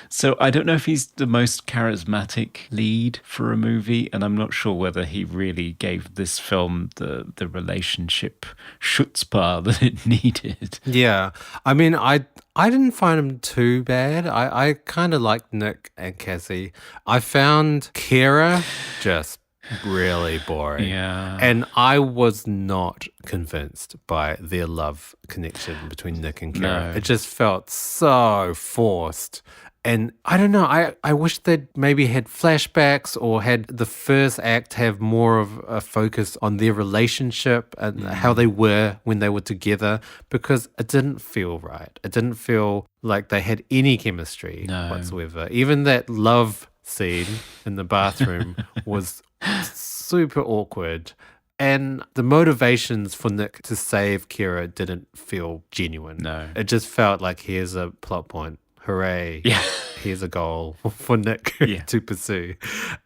So I don't know if he's the most charismatic lead for a movie, and I'm not sure whether he really gave this film the relationship chutzpah that it needed.
Yeah. I mean, I didn't find him too bad. I kind of liked Nick and Cassie. I found Kira just really boring.
Yeah.
And I was not convinced by their love connection between Nick and Kira.
No.
It just felt so forced. And I don't know, I wish they'd maybe had flashbacks or had the first act have more of a focus on their relationship and how they were when they were together, because it didn't feel right. It didn't feel like they had any chemistry whatsoever. Even that love scene in the bathroom was super awkward. And the motivations for Nick to save Kira didn't feel genuine.
No.
It just felt like here's a plot point. Hooray.
Yeah.
Here's a goal for Nick
Yeah.
to pursue.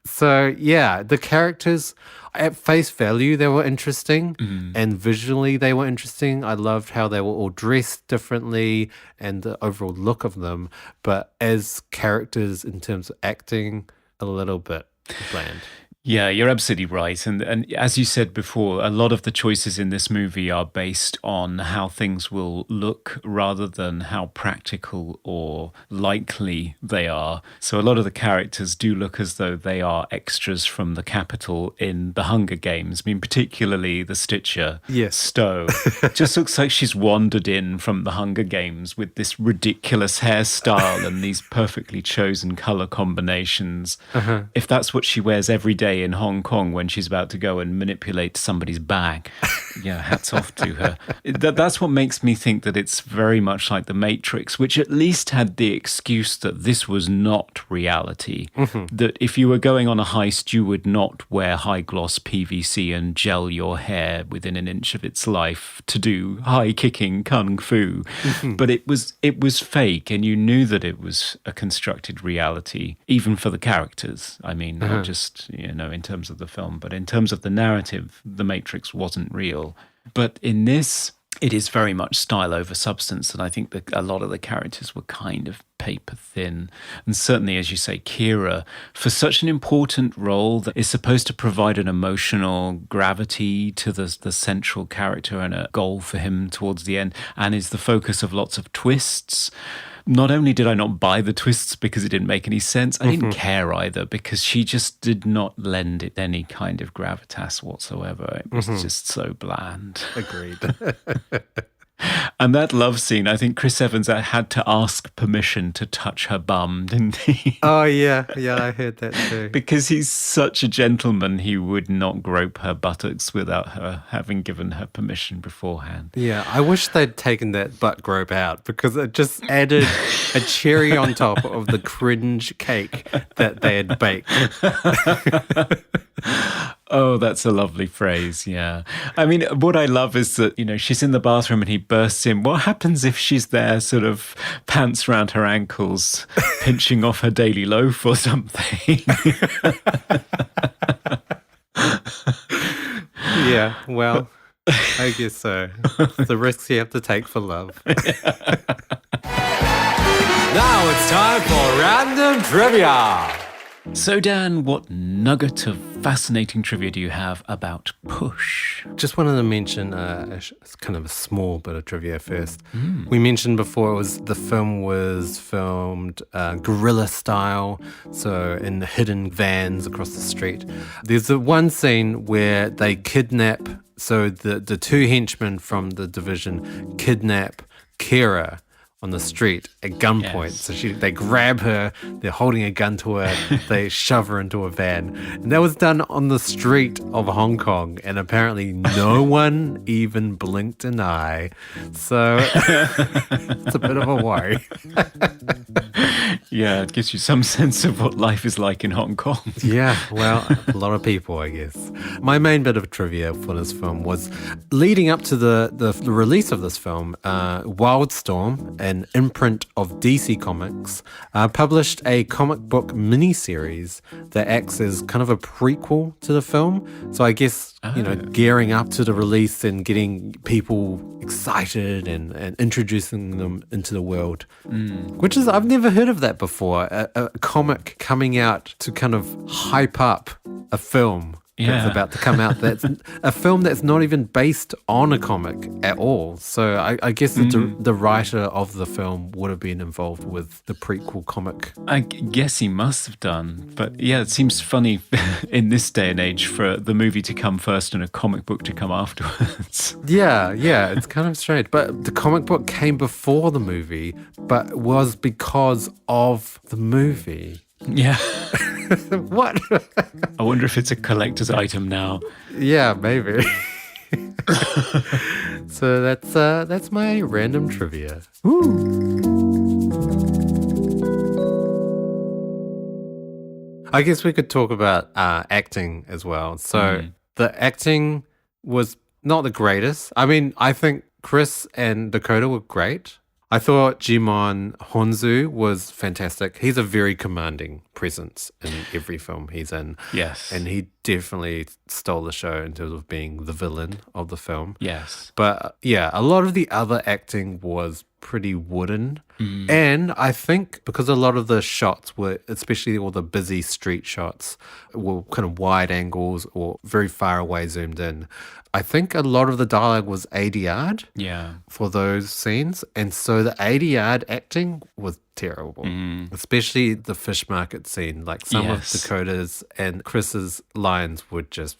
So, yeah, the characters, at face value, they were interesting. And visually, they were interesting. I loved how they were all dressed differently and the overall look of them. But as characters, in terms of acting, a little bit bland.
Yeah, you're absolutely right. And as you said before, a lot of the choices in this movie are based on how things will look rather than how practical or likely they are. So a lot of the characters do look as though they are extras from the Capitol in the Hunger Games. I mean, particularly the Stitcher, Stowe. Just looks like she's wandered in from the Hunger Games with this ridiculous hairstyle and these perfectly chosen color combinations. If that's what she wears every day in Hong Kong when she's about to go and manipulate somebody's bag, yeah, hats off to her. That's what makes me think that it's very much like The Matrix, which at least had the excuse that this was not reality. That if you were going on a heist, you would not wear high gloss PVC and gel your hair within an inch of its life to do high kicking kung fu. But it was fake, and you knew that it was a constructed reality, even for the characters. I mean, not just, in terms of the film, but in terms of the narrative, The Matrix wasn't real. But in this, it is very much style over substance, and I think that a lot of the characters were kind of paper thin. And certainly, as you say, Kira, for such an important role that is supposed to provide an emotional gravity to the central character and a goal for him towards the end, and is the focus of lots of twists. Not only did I not buy the twists because it didn't make any sense, I didn't care either because she just did not lend it any kind of gravitas whatsoever. It was just so bland.
Agreed.
And that love scene, I think Chris Evans had to ask permission to touch her bum, didn't he?
Oh, yeah. Yeah, I heard that too.
Because he's such a gentleman, he would not grope her buttocks without her having given her permission beforehand.
Yeah, I wish they'd taken that butt grope out because it just added a cherry on top of the cringe cake that they had baked.
Oh, that's a lovely phrase, yeah. I mean, what I love is that, she's in the bathroom and he bursts in. What happens if she's there sort of pants around her ankles, pinching off her daily loaf or something?
Yeah, well, I guess so. It's the risks you have to take for love. Now it's time for Random Trivia.
So, Dan, what nugget of fascinating trivia do you have about Push?
Just wanted to mention it's kind of a small bit of trivia first. We mentioned before the film was filmed guerrilla style, so in hidden vans across the street. There's the one scene where they kidnap, so the two henchmen from the division kidnap Kira on the street at gunpoint.
Yes.
So they grab her, they're holding a gun to her, they shove her into a van. And that was done on the street of Hong Kong, and apparently no one even blinked an eye. So it's a bit of a worry.
Yeah, it gives you some sense of what life is like in Hong Kong.
Yeah, well, a lot of people, I guess. My main bit of trivia for this film was leading up to the release of this film, Wildstorm, an imprint of DC Comics, published a comic book miniseries that acts as kind of a prequel to the film. So I guess, gearing up to the release and getting people excited and introducing them into the world, which is, I've never heard of that before. A comic coming out to kind of hype up a film that's about to come out. That's a film that's not even based on a comic at all. So I guess the writer of the film would have been involved with the prequel comic.
I guess he must have done. But yeah, it seems funny in this day and age for the movie to come first and a comic book to come afterwards.
Yeah, it's kind of strange. But the comic book came before the movie, but was because of the movie.
Yeah.
What?
I wonder if it's a collector's item now.
Yeah, maybe. So that's my random trivia. I guess we could talk about acting as well. So the acting was not the greatest. I mean, I think Chris and Dakota were great. I thought Jimon Honzu was fantastic. He's a very commanding presence in every film he's in.
Yes.
And he definitely stole the show in terms of being the villain of the film.
Yes.
But yeah, a lot of the other acting was pretty wooden. And I think because a lot of the shots were, especially all the busy street shots, were kind of wide angles or very far away zoomed in. I think a lot of the dialogue was ADR'd for those scenes. And so the ADR'd acting was terrible, especially the fish market scene. Like some of Dakota's and Chris's lines were just,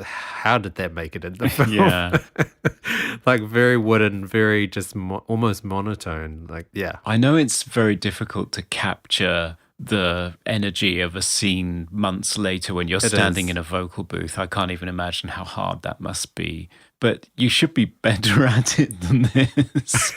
how did that make it in the film?
Yeah.
Like very wooden, very just almost monotone. Like, yeah.
I know it's very difficult to capture the energy of a scene months later when you're standing in a vocal booth. I can't even imagine how hard that must be. But you should be better at it than this.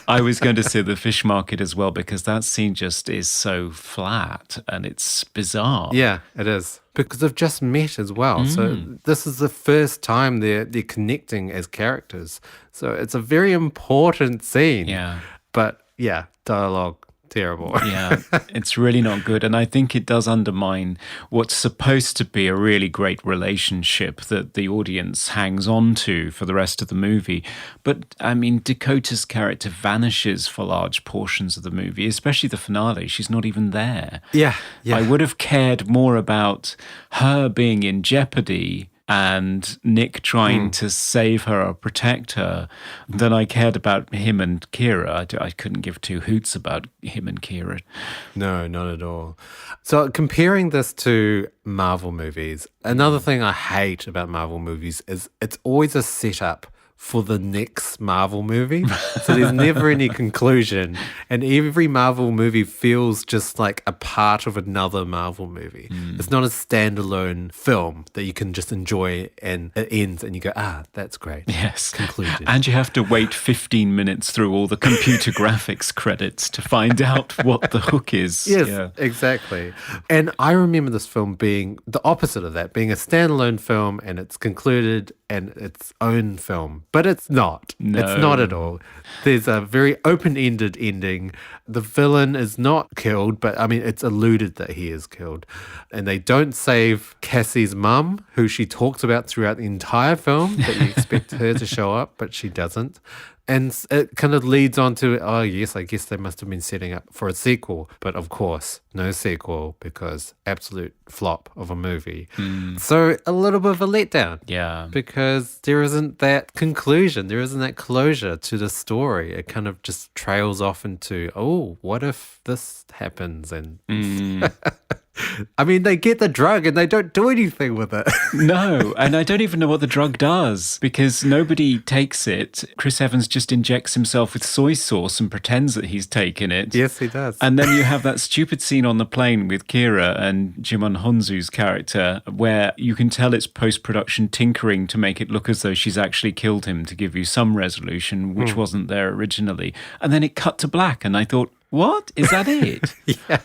I was going to say the fish market as well, because that scene just is so flat and it's bizarre.
Yeah, it is. Because they've just met as well. So this is the first time they're connecting as characters. So it's a very important scene.
Yeah.
But yeah, dialogue, terrible.
Yeah, it's really not good. And I think it does undermine what's supposed to be a really great relationship that the audience hangs on to for the rest of the movie. But I mean, Dakota's character vanishes for large portions of the movie, especially the finale. She's not even there.
Yeah.
I would have cared more about her being in jeopardy and Nick trying to save her or protect her than I cared about him and Kira. I couldn't give two hoots about him and Kira.
No, not at all. So comparing this to Marvel movies, another thing I hate about Marvel movies is it's always a setup for the next Marvel movie. So there's never any conclusion. And every Marvel movie feels just like a part of another Marvel movie. It's not a standalone film that you can just enjoy and it ends and you go, that's great.
Yes.
Concluded.
And you have to wait 15 minutes through all the computer graphics credits to find out what the hook is.
Yes, exactly. And I remember this film being the opposite of that, being a standalone film and it's concluded and its own film. But it's not.
No.
It's not at all. There's a very open-ended ending. The villain is not killed, but I mean, it's alluded that he is killed. And they don't save Cassie's mum, who she talks about throughout the entire film, that you expect her to show up, but she doesn't. And it kind of leads on to, oh, yes, I guess they must have been setting up for a sequel. But of course, no sequel because absolute flop of a movie. So a little bit of a letdown.
Yeah.
Because there isn't that conclusion. There isn't that closure to the story. It kind of just trails off into, oh, what if this happens? And I mean, they get the drug and they don't do anything with it.
No, and I don't even know what the drug does because nobody takes it. Chris Evans just injects himself with soy sauce and pretends that he's taken it.
Yes, he does.
And then you have that stupid scene on the plane with Kira and Jimon Honsu's character where you can tell it's post-production tinkering to make it look as though she's actually killed him to give you some resolution, which wasn't there originally. And then it cut to black and I thought, what? Is that it?
Yeah.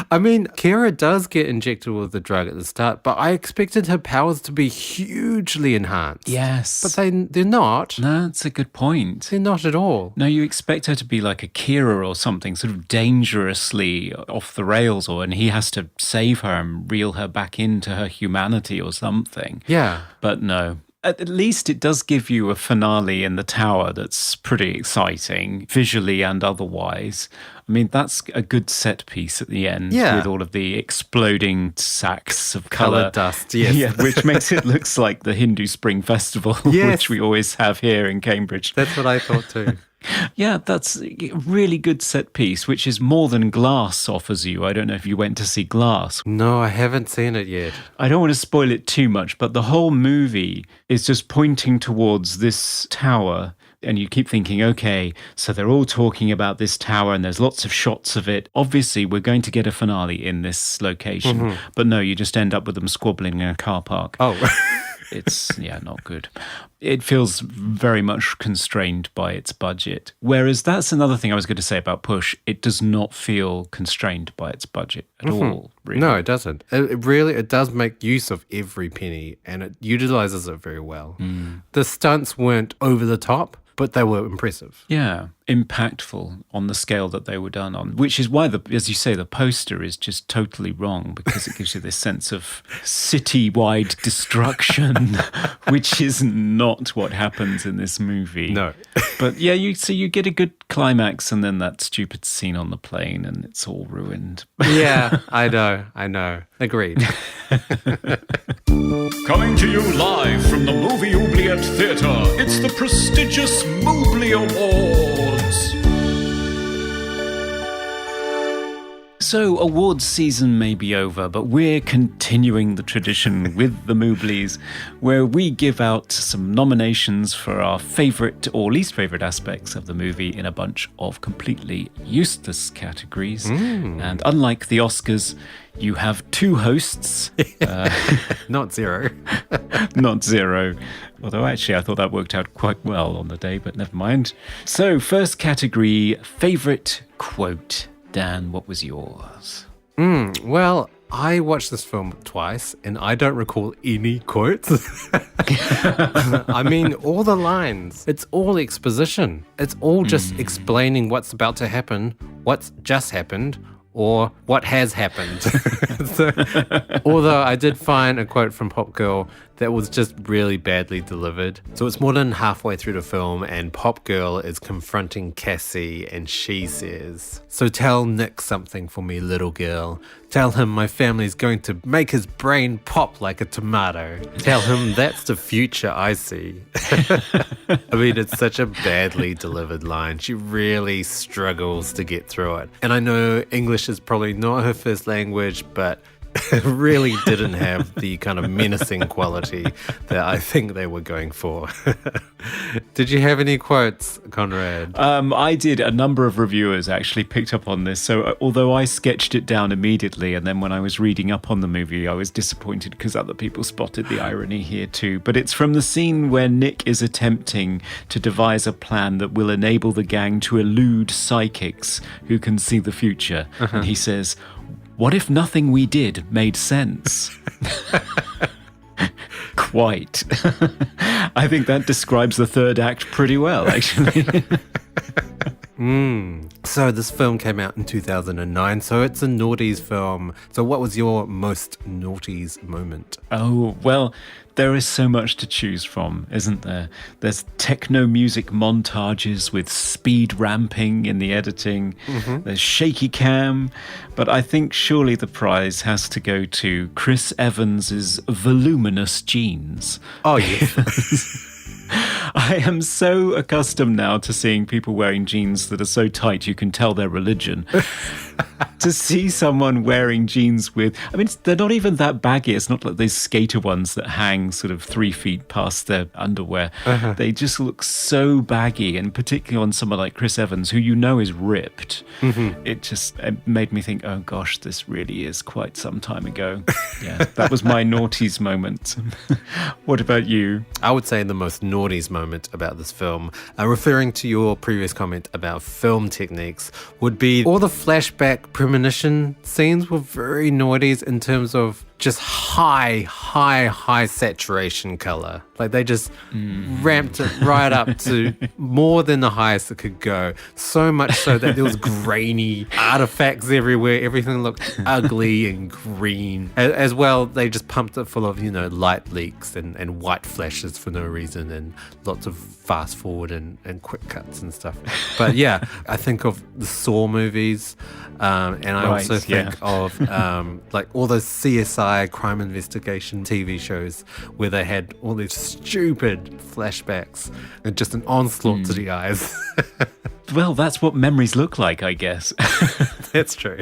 I mean, Kira does get injected with the drug at the start, but I expected her powers to be hugely enhanced.
Yes.
But they're not.
No, that's a good point.
They're not at all.
No, you expect her to be like a Kira or something, sort of dangerously off the rails, and he has to save her and reel her back into her humanity or something.
Yeah.
But no. At least it does give you a finale in the tower that's pretty exciting, visually and otherwise. I mean, that's a good set piece at the end with all of the exploding sacks of colour.
Dust, yes.
Yeah, which makes it look like the Hindu Spring Festival, which we always have here in Cambridge.
That's what I thought too.
Yeah, that's a really good set piece, which is more than Glass offers you. I don't know if you went to see Glass.
No, I haven't seen it yet.
I don't want to spoil it too much, but the whole movie is just pointing towards this tower. And you keep thinking, okay, so they're all talking about this tower and there's lots of shots of it. Obviously, we're going to get a finale in this location. But no, you just end up with them squabbling in a car park.
Oh,
It's, not good. It feels very much constrained by its budget. Whereas that's another thing I was going to say about Push. It does not feel constrained by its budget at all, really.
No, it doesn't. It does make use of every penny and it utilizes it very well. The stunts weren't over the top, but they were impressive.
Yeah, impactful on the scale that they were done on, which is why, as you say, the poster is just totally wrong because it gives you this sense of city-wide destruction, which is not what happens in this movie.
No.
But yeah, you get a good climax and then that stupid scene on the plane and it's all ruined.
Yeah, I know. Agreed.
Coming to you live from the Movie Oubliette Theatre, it's the prestigious Moobly Awards.
So, awards season may be over, but we're continuing the tradition with the Mooblies, where we give out some nominations for our favourite or least favourite aspects of the movie in a bunch of completely useless categories. And unlike the Oscars, you have two hosts.
Not zero.
Not zero. Although actually I thought that worked out quite well on the day, but never mind. So, first category, favourite quote. Dan, what was yours?
Well, I watched this film twice and I don't recall any quotes. I mean, all the lines, it's all exposition. It's all just explaining what's about to happen, what's just happened, or what has happened. So, although I did find a quote from Pop Girl that was just really badly delivered. So it's more than halfway through the film and Pop Girl is confronting Cassie and she says, "So tell Nick something for me, little girl. Tell him my family's going to make his brain pop like a tomato. Tell him that's the future I see." I mean, it's such a badly delivered line. She really struggles to get through it. And I know English is probably not her first language, but it really didn't have the kind of menacing quality that I think they were going for. Did you have any quotes, Conrad?
I did. A number of reviewers actually picked up on this. So although I sketched it down immediately, and then when I was reading up on the movie, I was disappointed because other people spotted the irony here too. But it's from the scene where Nick is attempting to devise a plan that will enable the gang to elude psychics who can see the future. And he says, "What if nothing we did made sense?" Quite. I think that describes the third act pretty well, actually.
So this film came out in 2009, so it's a noughties film. So what was your most noughties moment?
Oh, well, there is so much to choose from, isn't there? There's techno music montages with speed ramping in the editing. There's shaky cam. But I think surely the prize has to go to Chris Evans's voluminous jeans.
Oh, yeah.
I am so accustomed now to seeing people wearing jeans that are so tight you can tell their religion. To see someone wearing jeans with, I mean, they're not even that baggy. It's not like these skater ones that hang sort of 3 feet past their underwear. They just look so baggy, and particularly on someone like Chris Evans, who you know is ripped. It made me think, oh gosh, this really is quite some time ago. Yeah, that was my naughties moment. What about you?
I would say the most naughties moment about this film, referring to your previous comment about film techniques, would be all the flashback premonition scenes were very naughties in terms of just high saturation color. Like they just ramped it right up to more than the highest it could go. So much so that there was grainy artifacts everywhere. Everything looked ugly and green. As well, they just pumped it full of, light leaks and white flashes for no reason and lots of fast forward and quick cuts and stuff. But yeah, I think of the Saw movies, and I also think of like all those CSI crime investigation TV shows where they had all these stupid flashbacks and just an onslaught to the eyes.
Well, that's what memories look like, I guess.
That's true.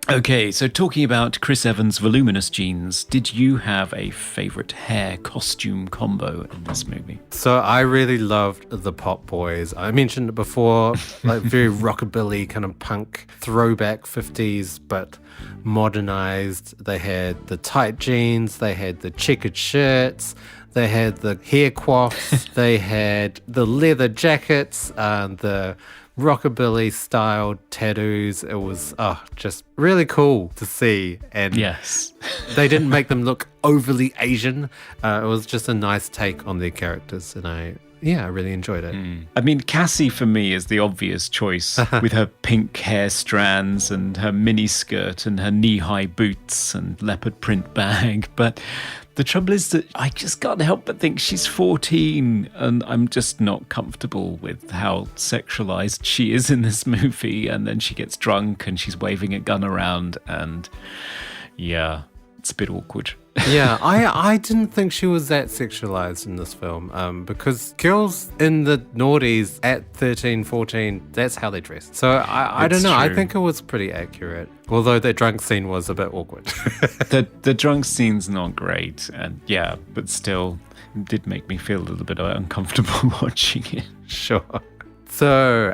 Okay, so talking about Chris Evans' voluminous jeans, did you have a favourite hair costume combo in this movie?
So I really loved the Pop Boys. I mentioned it before, like very rockabilly kind of punk throwback 50s, but modernized. They had the tight jeans, they had the checkered shirts, they had the hair coiffs, they had the leather jackets, the rockabilly styled tattoos. It was just really cool to see. And
yes,
they didn't make them look overly Asian. It was just a nice take on their characters, and I really enjoyed it.
I mean, Cassie for me is the obvious choice with her pink hair strands and her mini skirt and her knee-high boots and leopard print bag. But the trouble is that I just can't help but think she's 14, and I'm just not comfortable with how sexualized she is in this movie. And then she gets drunk and she's waving a gun around, and yeah, it's a bit awkward.
Yeah, I didn't think she was that sexualized in this film, because girls in the noughties at 13, 14, that's how they dress. So I don't know. True. I think it was pretty accurate. Although that drunk scene was a bit awkward.
The drunk scene's not great, and yeah, but still, it did make me feel a little bit uncomfortable watching it.
Sure. So,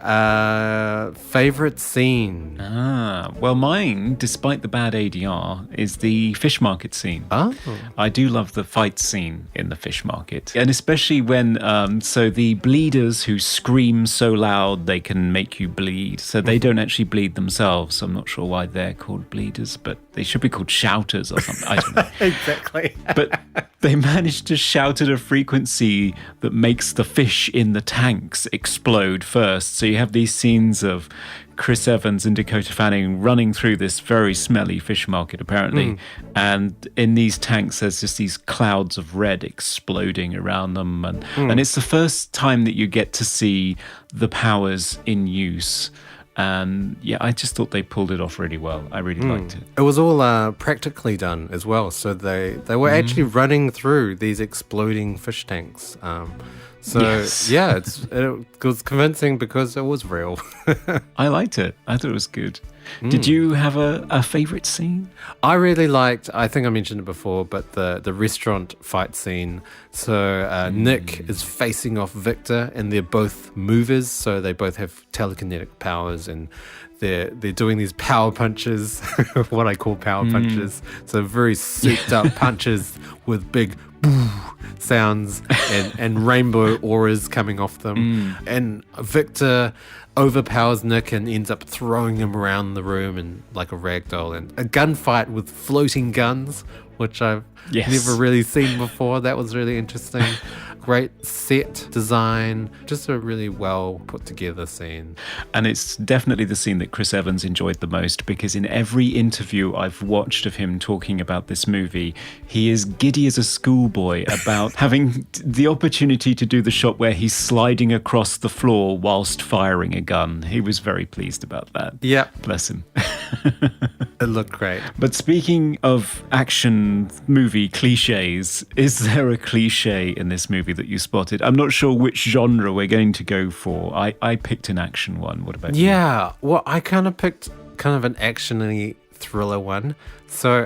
favorite scene?
Well, mine, despite the bad ADR, is the fish market scene.
Oh.
I do love the fight scene in the fish market. And especially when, so the bleeders who scream so loud they can make you bleed. So they don't actually bleed themselves. So I'm not sure why they're called bleeders, but they should be called shouters or something. I don't know.
Exactly.
But they managed to shout at a frequency that makes the fish in the tanks explode first. So you have these scenes of Chris Evans and Dakota Fanning running through this very smelly fish market, apparently. And in these tanks, there's just these clouds of red exploding around them. And it's the first time that you get to see the powers in use. And yeah, I just thought they pulled it off really well. I really liked it.
It was all practically done as well. So they were actually running through these exploding fish tanks. Yeah, it was convincing because it was real.
I liked it. I thought it was good. Did you have a favorite scene?
I really liked, I think I mentioned it before, but the restaurant fight scene. So Nick is facing off Victor, and they're both movers, so they both have telekinetic powers, and they're doing these power punches, what I call power punches. So very souped up punches with big boo sounds and rainbow auras coming off them. And Victor overpowers Nick and ends up throwing him around the room and like a rag doll, and a gunfight with floating guns, which I've never really seen before. That was really interesting. Great set design, just a really well put together scene.
And it's definitely the scene that Chris Evans enjoyed the most, because in every interview I've watched of him talking about this movie, he is giddy as a schoolboy about having the opportunity to do the shot where he's sliding across the floor whilst firing a gun. He was very pleased about that.
Yeah.
Bless him.
It looked great.
But speaking of action movie cliches, is there a cliche in this movie that you spotted? I'm not sure which genre we're going to go for. I picked an action one. What about you?
Yeah, well, I kind of picked kind of an action-y thriller one. So,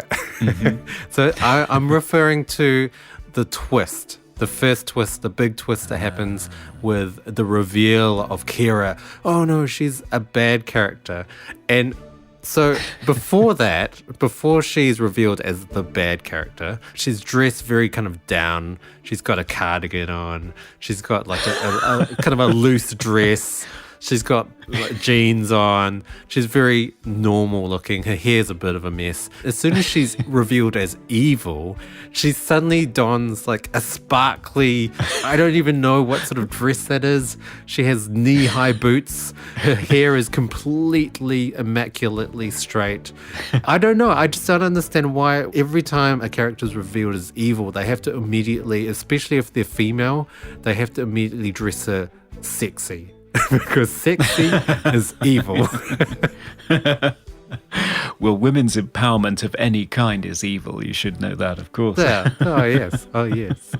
I'm referring to the twist. The first twist, the big twist that happens with the reveal of Kira. Oh no, she's a bad character. And so before that, before she's revealed as the bad character, she's dressed very kind of down. She's got a cardigan on. She's got like a kind of a loose dress. She's got like jeans on. She's very normal looking. Her hair's a bit of a mess. As soon as she's revealed as evil, she suddenly dons like a sparkly, I don't even know what sort of dress that is. She has knee-high boots. Her hair is completely immaculately straight. I don't know. I just don't understand why every time a character is revealed as evil, they have to immediately, especially if they're female, they have to immediately dress her sexy. Because sexy is evil.
Well, women's empowerment of any kind is evil. You should know that, of course.
Yeah. Oh, yes. Oh, yes.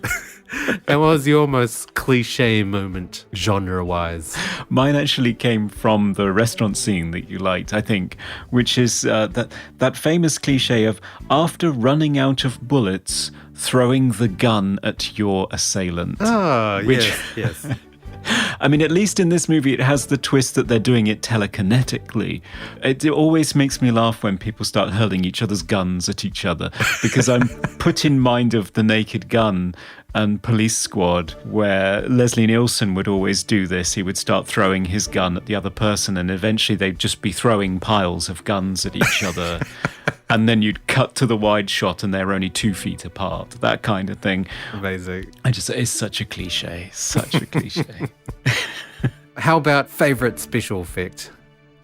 And what was your most cliche moment, genre-wise?
Mine actually came from the restaurant scene that you liked, I think, which is that famous cliche of, after running out of bullets, throwing the gun at your assailant.
Oh, yes.
I mean, at least in this movie, it has the twist that they're doing it telekinetically. It always makes me laugh when people start hurling each other's guns at each other, because I'm put in mind of The Naked Gun and Police Squad, where Leslie Nielsen would always do this. He would start throwing his gun at the other person, and eventually they'd just be throwing piles of guns at each other. And then you'd cut to the wide shot and they're only 2 feet apart. That kind of thing.
Amazing.
It's such a cliche. Such a cliche.
How about favourite special effect?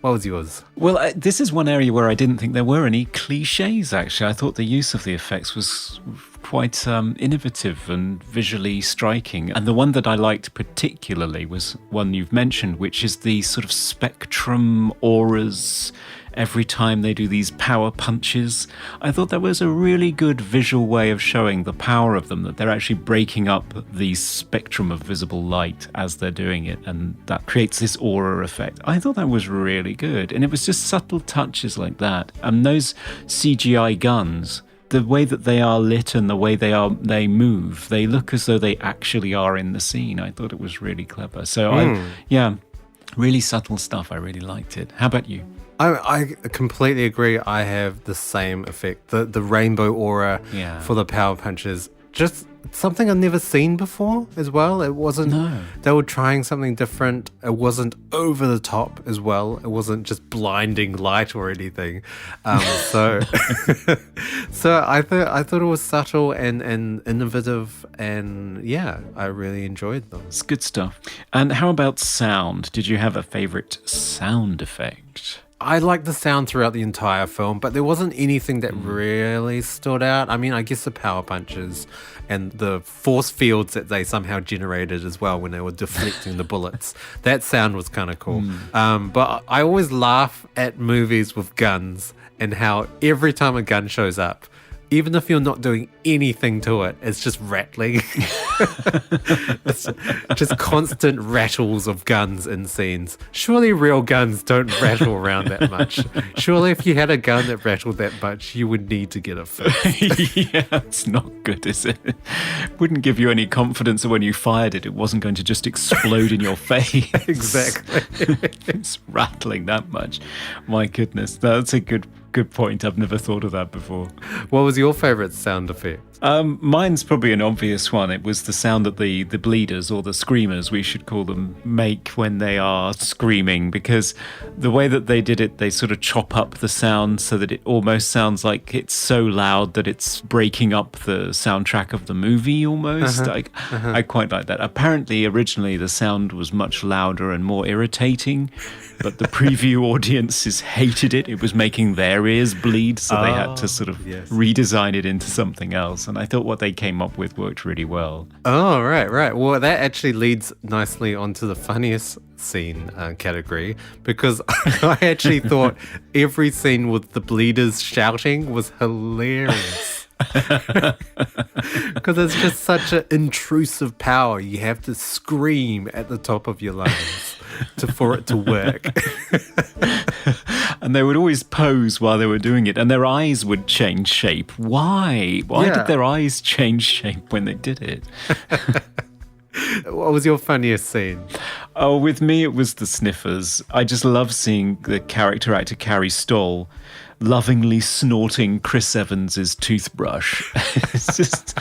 What was yours?
Well, this is one area where I didn't think there were any cliches, actually. I thought the use of the effects was quite innovative and visually striking. And the one that I liked particularly was one you've mentioned, which is the sort of spectrum auras every time they do these power punches. I thought that was a really good visual way of showing the power of them, that they're actually breaking up the spectrum of visible light as they're doing it, and that creates this aura effect. I thought that was really good, and it was just subtle touches like that. And those CGI guns, the way that they are lit and the way they move, they look as though they actually are in the scene. I thought it was really clever. So really subtle stuff. I really liked it. How about you?
I completely agree. I have the same effect. The rainbow aura for the power punches. Just something I've never seen before as well. It wasn't, they were trying something different. It wasn't over the top as well. It wasn't just blinding light or anything. So I thought it was subtle and innovative, and yeah, I really enjoyed them.
It's good stuff. And how about sound? Did you have a favorite sound effect?
I liked the sound throughout the entire film, but there wasn't anything that really stood out. I mean, I guess the power punches and the force fields that they somehow generated as well when they were deflecting the bullets. That sound was kind of cool. But I always laugh at movies with guns and how every time a gun shows up, even if you're not doing anything to it, it's just rattling. It's just constant rattles of guns in scenes. Surely real guns don't rattle around that much. Surely if you had a gun that rattled that much, you would need to get it fixed.
Yeah, it's not good, is it? Wouldn't give you any confidence that when you fired it, it wasn't going to just explode in your face.
Exactly.
It's rattling that much. My goodness, that's a good point. I've never thought of that before.
What was your favorite sound effect?
Mine's probably an obvious one. It was the sound that the bleeders, or the screamers, we should call them, make when they are screaming, because the way that they did it, they sort of chop up the sound so that it almost sounds like it's so loud that it's breaking up the soundtrack of the movie almost. I quite like that. Apparently, originally, the sound was much louder and more irritating, but the preview audiences hated it. It was making their ears bleed, so they had to sort of redesign it into something else. And I thought what they came up with worked really well.
Oh, right. Well, that actually leads nicely onto the funniest scene category, because I actually thought every scene with the bleeders shouting was hilarious. Because it's just such an intrusive power. You have to scream at the top of your lungs for it to work.
And they would always pose while they were doing it, and their eyes would change shape. Why did their eyes change shape when they did it?
What was your funniest scene?
Oh, with me it was the sniffers. I just love seeing the character actor Carrie Stoll lovingly snorting Chris Evans's toothbrush. It's just,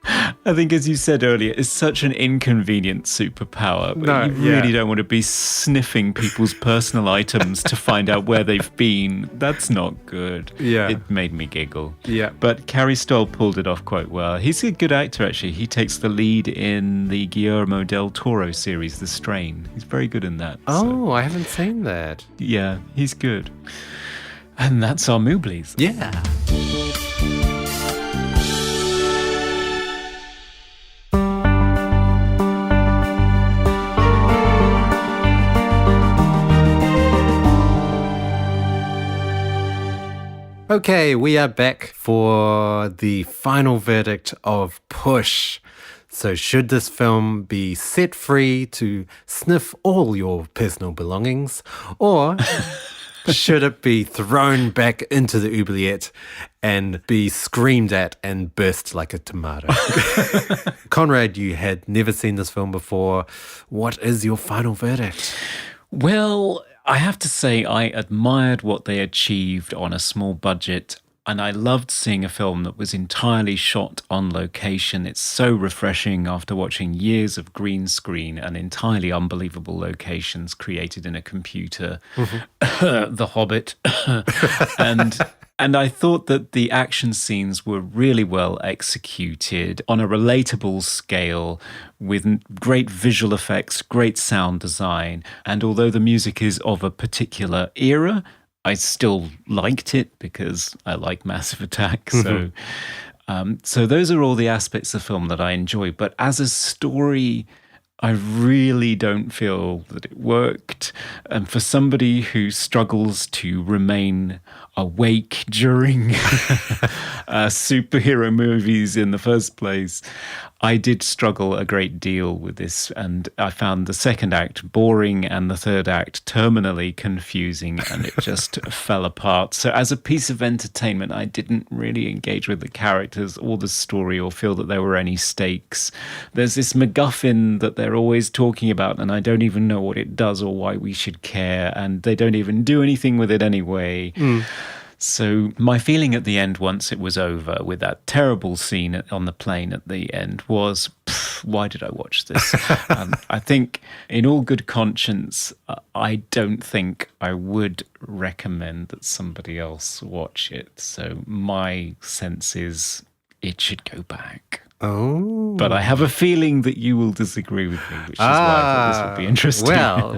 I think, as you said earlier, it's such an inconvenient superpower. But you really don't want to be sniffing people's personal items to find out where they've been. That's not good.
Yeah.
It made me giggle.
Yeah.
But Carrie Stoll pulled it off quite well. He's a good actor, actually. He takes the lead in the Guillermo del Toro series, The Strain. He's very good in that.
Oh, I haven't seen that.
Yeah, he's good. And that's our Mooblies.
Yeah. Okay, we are back for the final verdict of Push. So should this film be set free to sniff all your personal belongings, or should it be thrown back into the oubliette and be screamed at and burst like a tomato? Conrad, you had never seen this film before. What is your final verdict?
Well, I have to say I admired what they achieved on a small budget, and I loved seeing a film that was entirely shot on location. It's so refreshing after watching years of green screen and entirely unbelievable locations created in a computer. The Hobbit. And I thought that the action scenes were really well executed on a relatable scale with great visual effects, great sound design. And although the music is of a particular era, I still liked it because I like Massive Attack. So those are all the aspects of the film that I enjoy. But as a story, I really don't feel that it worked. And for somebody who struggles to remain awake during superhero movies in the first place, I did struggle a great deal with this. And I found the second act boring and the third act terminally confusing, and it just fell apart. So as a piece of entertainment, I didn't really engage with the characters or the story or feel that there were any stakes. There's this MacGuffin that they're always talking about, and I don't even know what it does or why we should care, and they don't even do anything with it anyway. So my feeling at the end, once it was over, with that terrible scene on the plane at the end, was, why did I watch this? I think, in all good conscience, I don't think I would recommend that somebody else watch it. So my sense is it should go back.
Oh.
But I have a feeling that you will disagree with me, which is why I thought this would be interesting.
Well.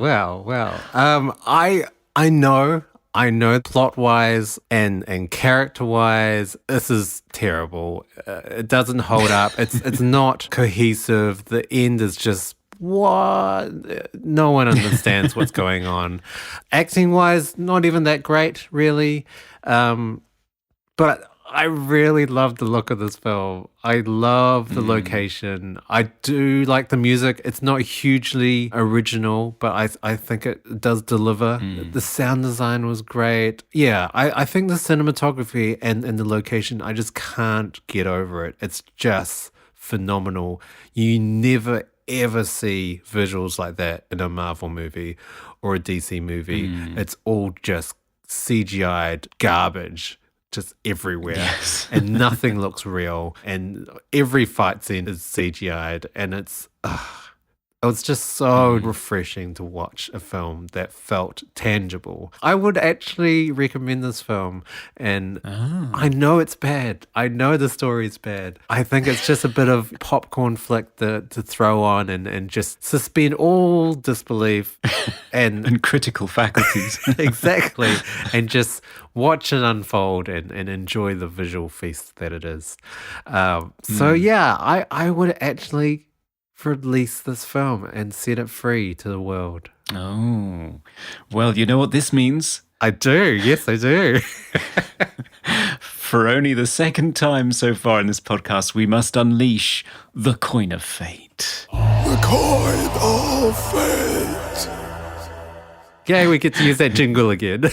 I know plot-wise and character-wise, this is terrible. It doesn't hold up. It's not cohesive. The end is just, what? No one understands what's going on. Acting-wise, not even that great, really. But I really love the look of this film. I love the location. I do like the music. It's not hugely original, but I think it does deliver. The sound design was great. Yeah, I think the cinematography and the location, I just can't get over it. It's just phenomenal. You never, ever see visuals like that in a Marvel movie or a DC movie. It's all just CGI'd garbage. Just everywhere.
Yes.
And nothing looks real. And every fight scene is CGI'd. And it was just so refreshing to watch a film that felt tangible. I would actually recommend this film. And I know it's bad. I know the story's bad. I think it's just a bit of popcorn flick to throw on and just suspend all disbelief and
critical faculties.
Exactly. And just watch it unfold and enjoy the visual feast that it is. So yeah, I would actually release this film and set it free to the world.
Oh, well, you know what this means?
I do. Yes, I do.
For only the second time so far in this podcast, we must unleash the coin of fate.
The coin of fate.
Yay, we get to use that jingle again.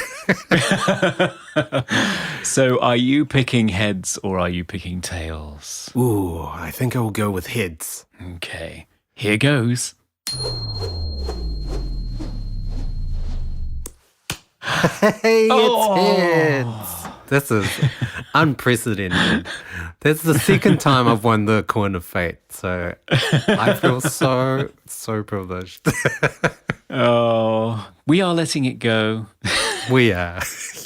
So are you picking heads or are you picking tails?
Ooh, I think I will go with heads.
Okay, here goes.
Hey, it's heads. This is unprecedented. That's the second time I've won the coin of fate. So I feel so privileged.
Oh, we are letting it go.
We are.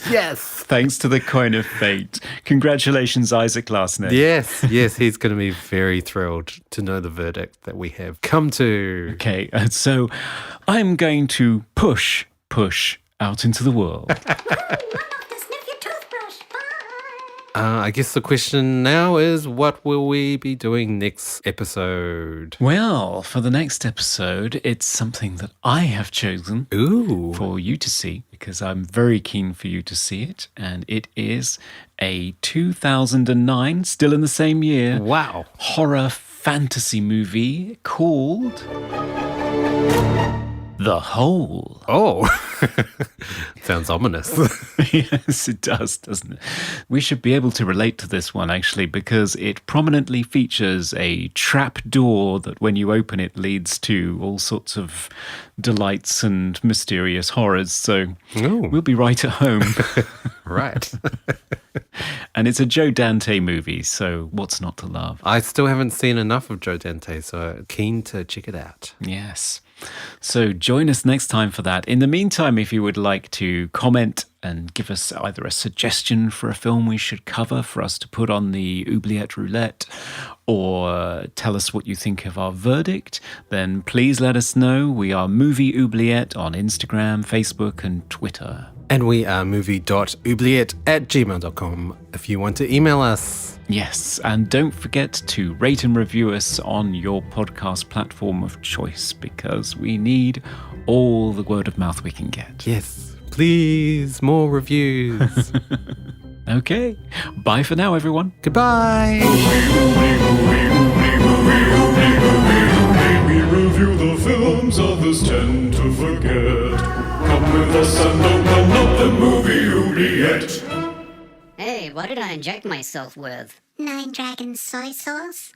Yes.
Thanks to the coin of fate. Congratulations, Isaac Larsnett.
Yes, he's going to be very thrilled to know the verdict that we have come to.
Okay, so I'm going to push out into the world.
I guess the question now is, what will we be doing next episode?
Well, for the next episode, it's something that I have chosen for you to see, because I'm very keen for you to see it. And it is a 2009, still in the same year,
Wow,
horror fantasy movie called The Hole.
Oh, sounds ominous.
Yes, it does, doesn't it? We should be able to relate to this one, actually, because it prominently features a trap door that when you open it leads to all sorts of delights and mysterious horrors. So we'll be right at home.
Right.
And it's a Joe Dante movie, so what's not to love?
I still haven't seen enough of Joe Dante, so keen to check it out.
Yes. So join us next time for that. In the meantime, if you would like to comment and give us either a suggestion for a film we should cover for us to put on the Oubliette Roulette, or tell us what you think of our verdict, then please let us know. We are Movie Oubliette on Instagram, Facebook, and Twitter.
And we are movie.oubliette@gmail.com if you want to email us.
Yes, and don't forget to rate and review us on your podcast platform of choice, because we need all the word of mouth we can get.
Yes, please, more reviews.
Okay, bye for now, everyone.
Goodbye.
We review the films others tend to forget. Come with us and open up the movie Oubliette.
Hey, what did I inject myself with?
9 Dragons soy sauce?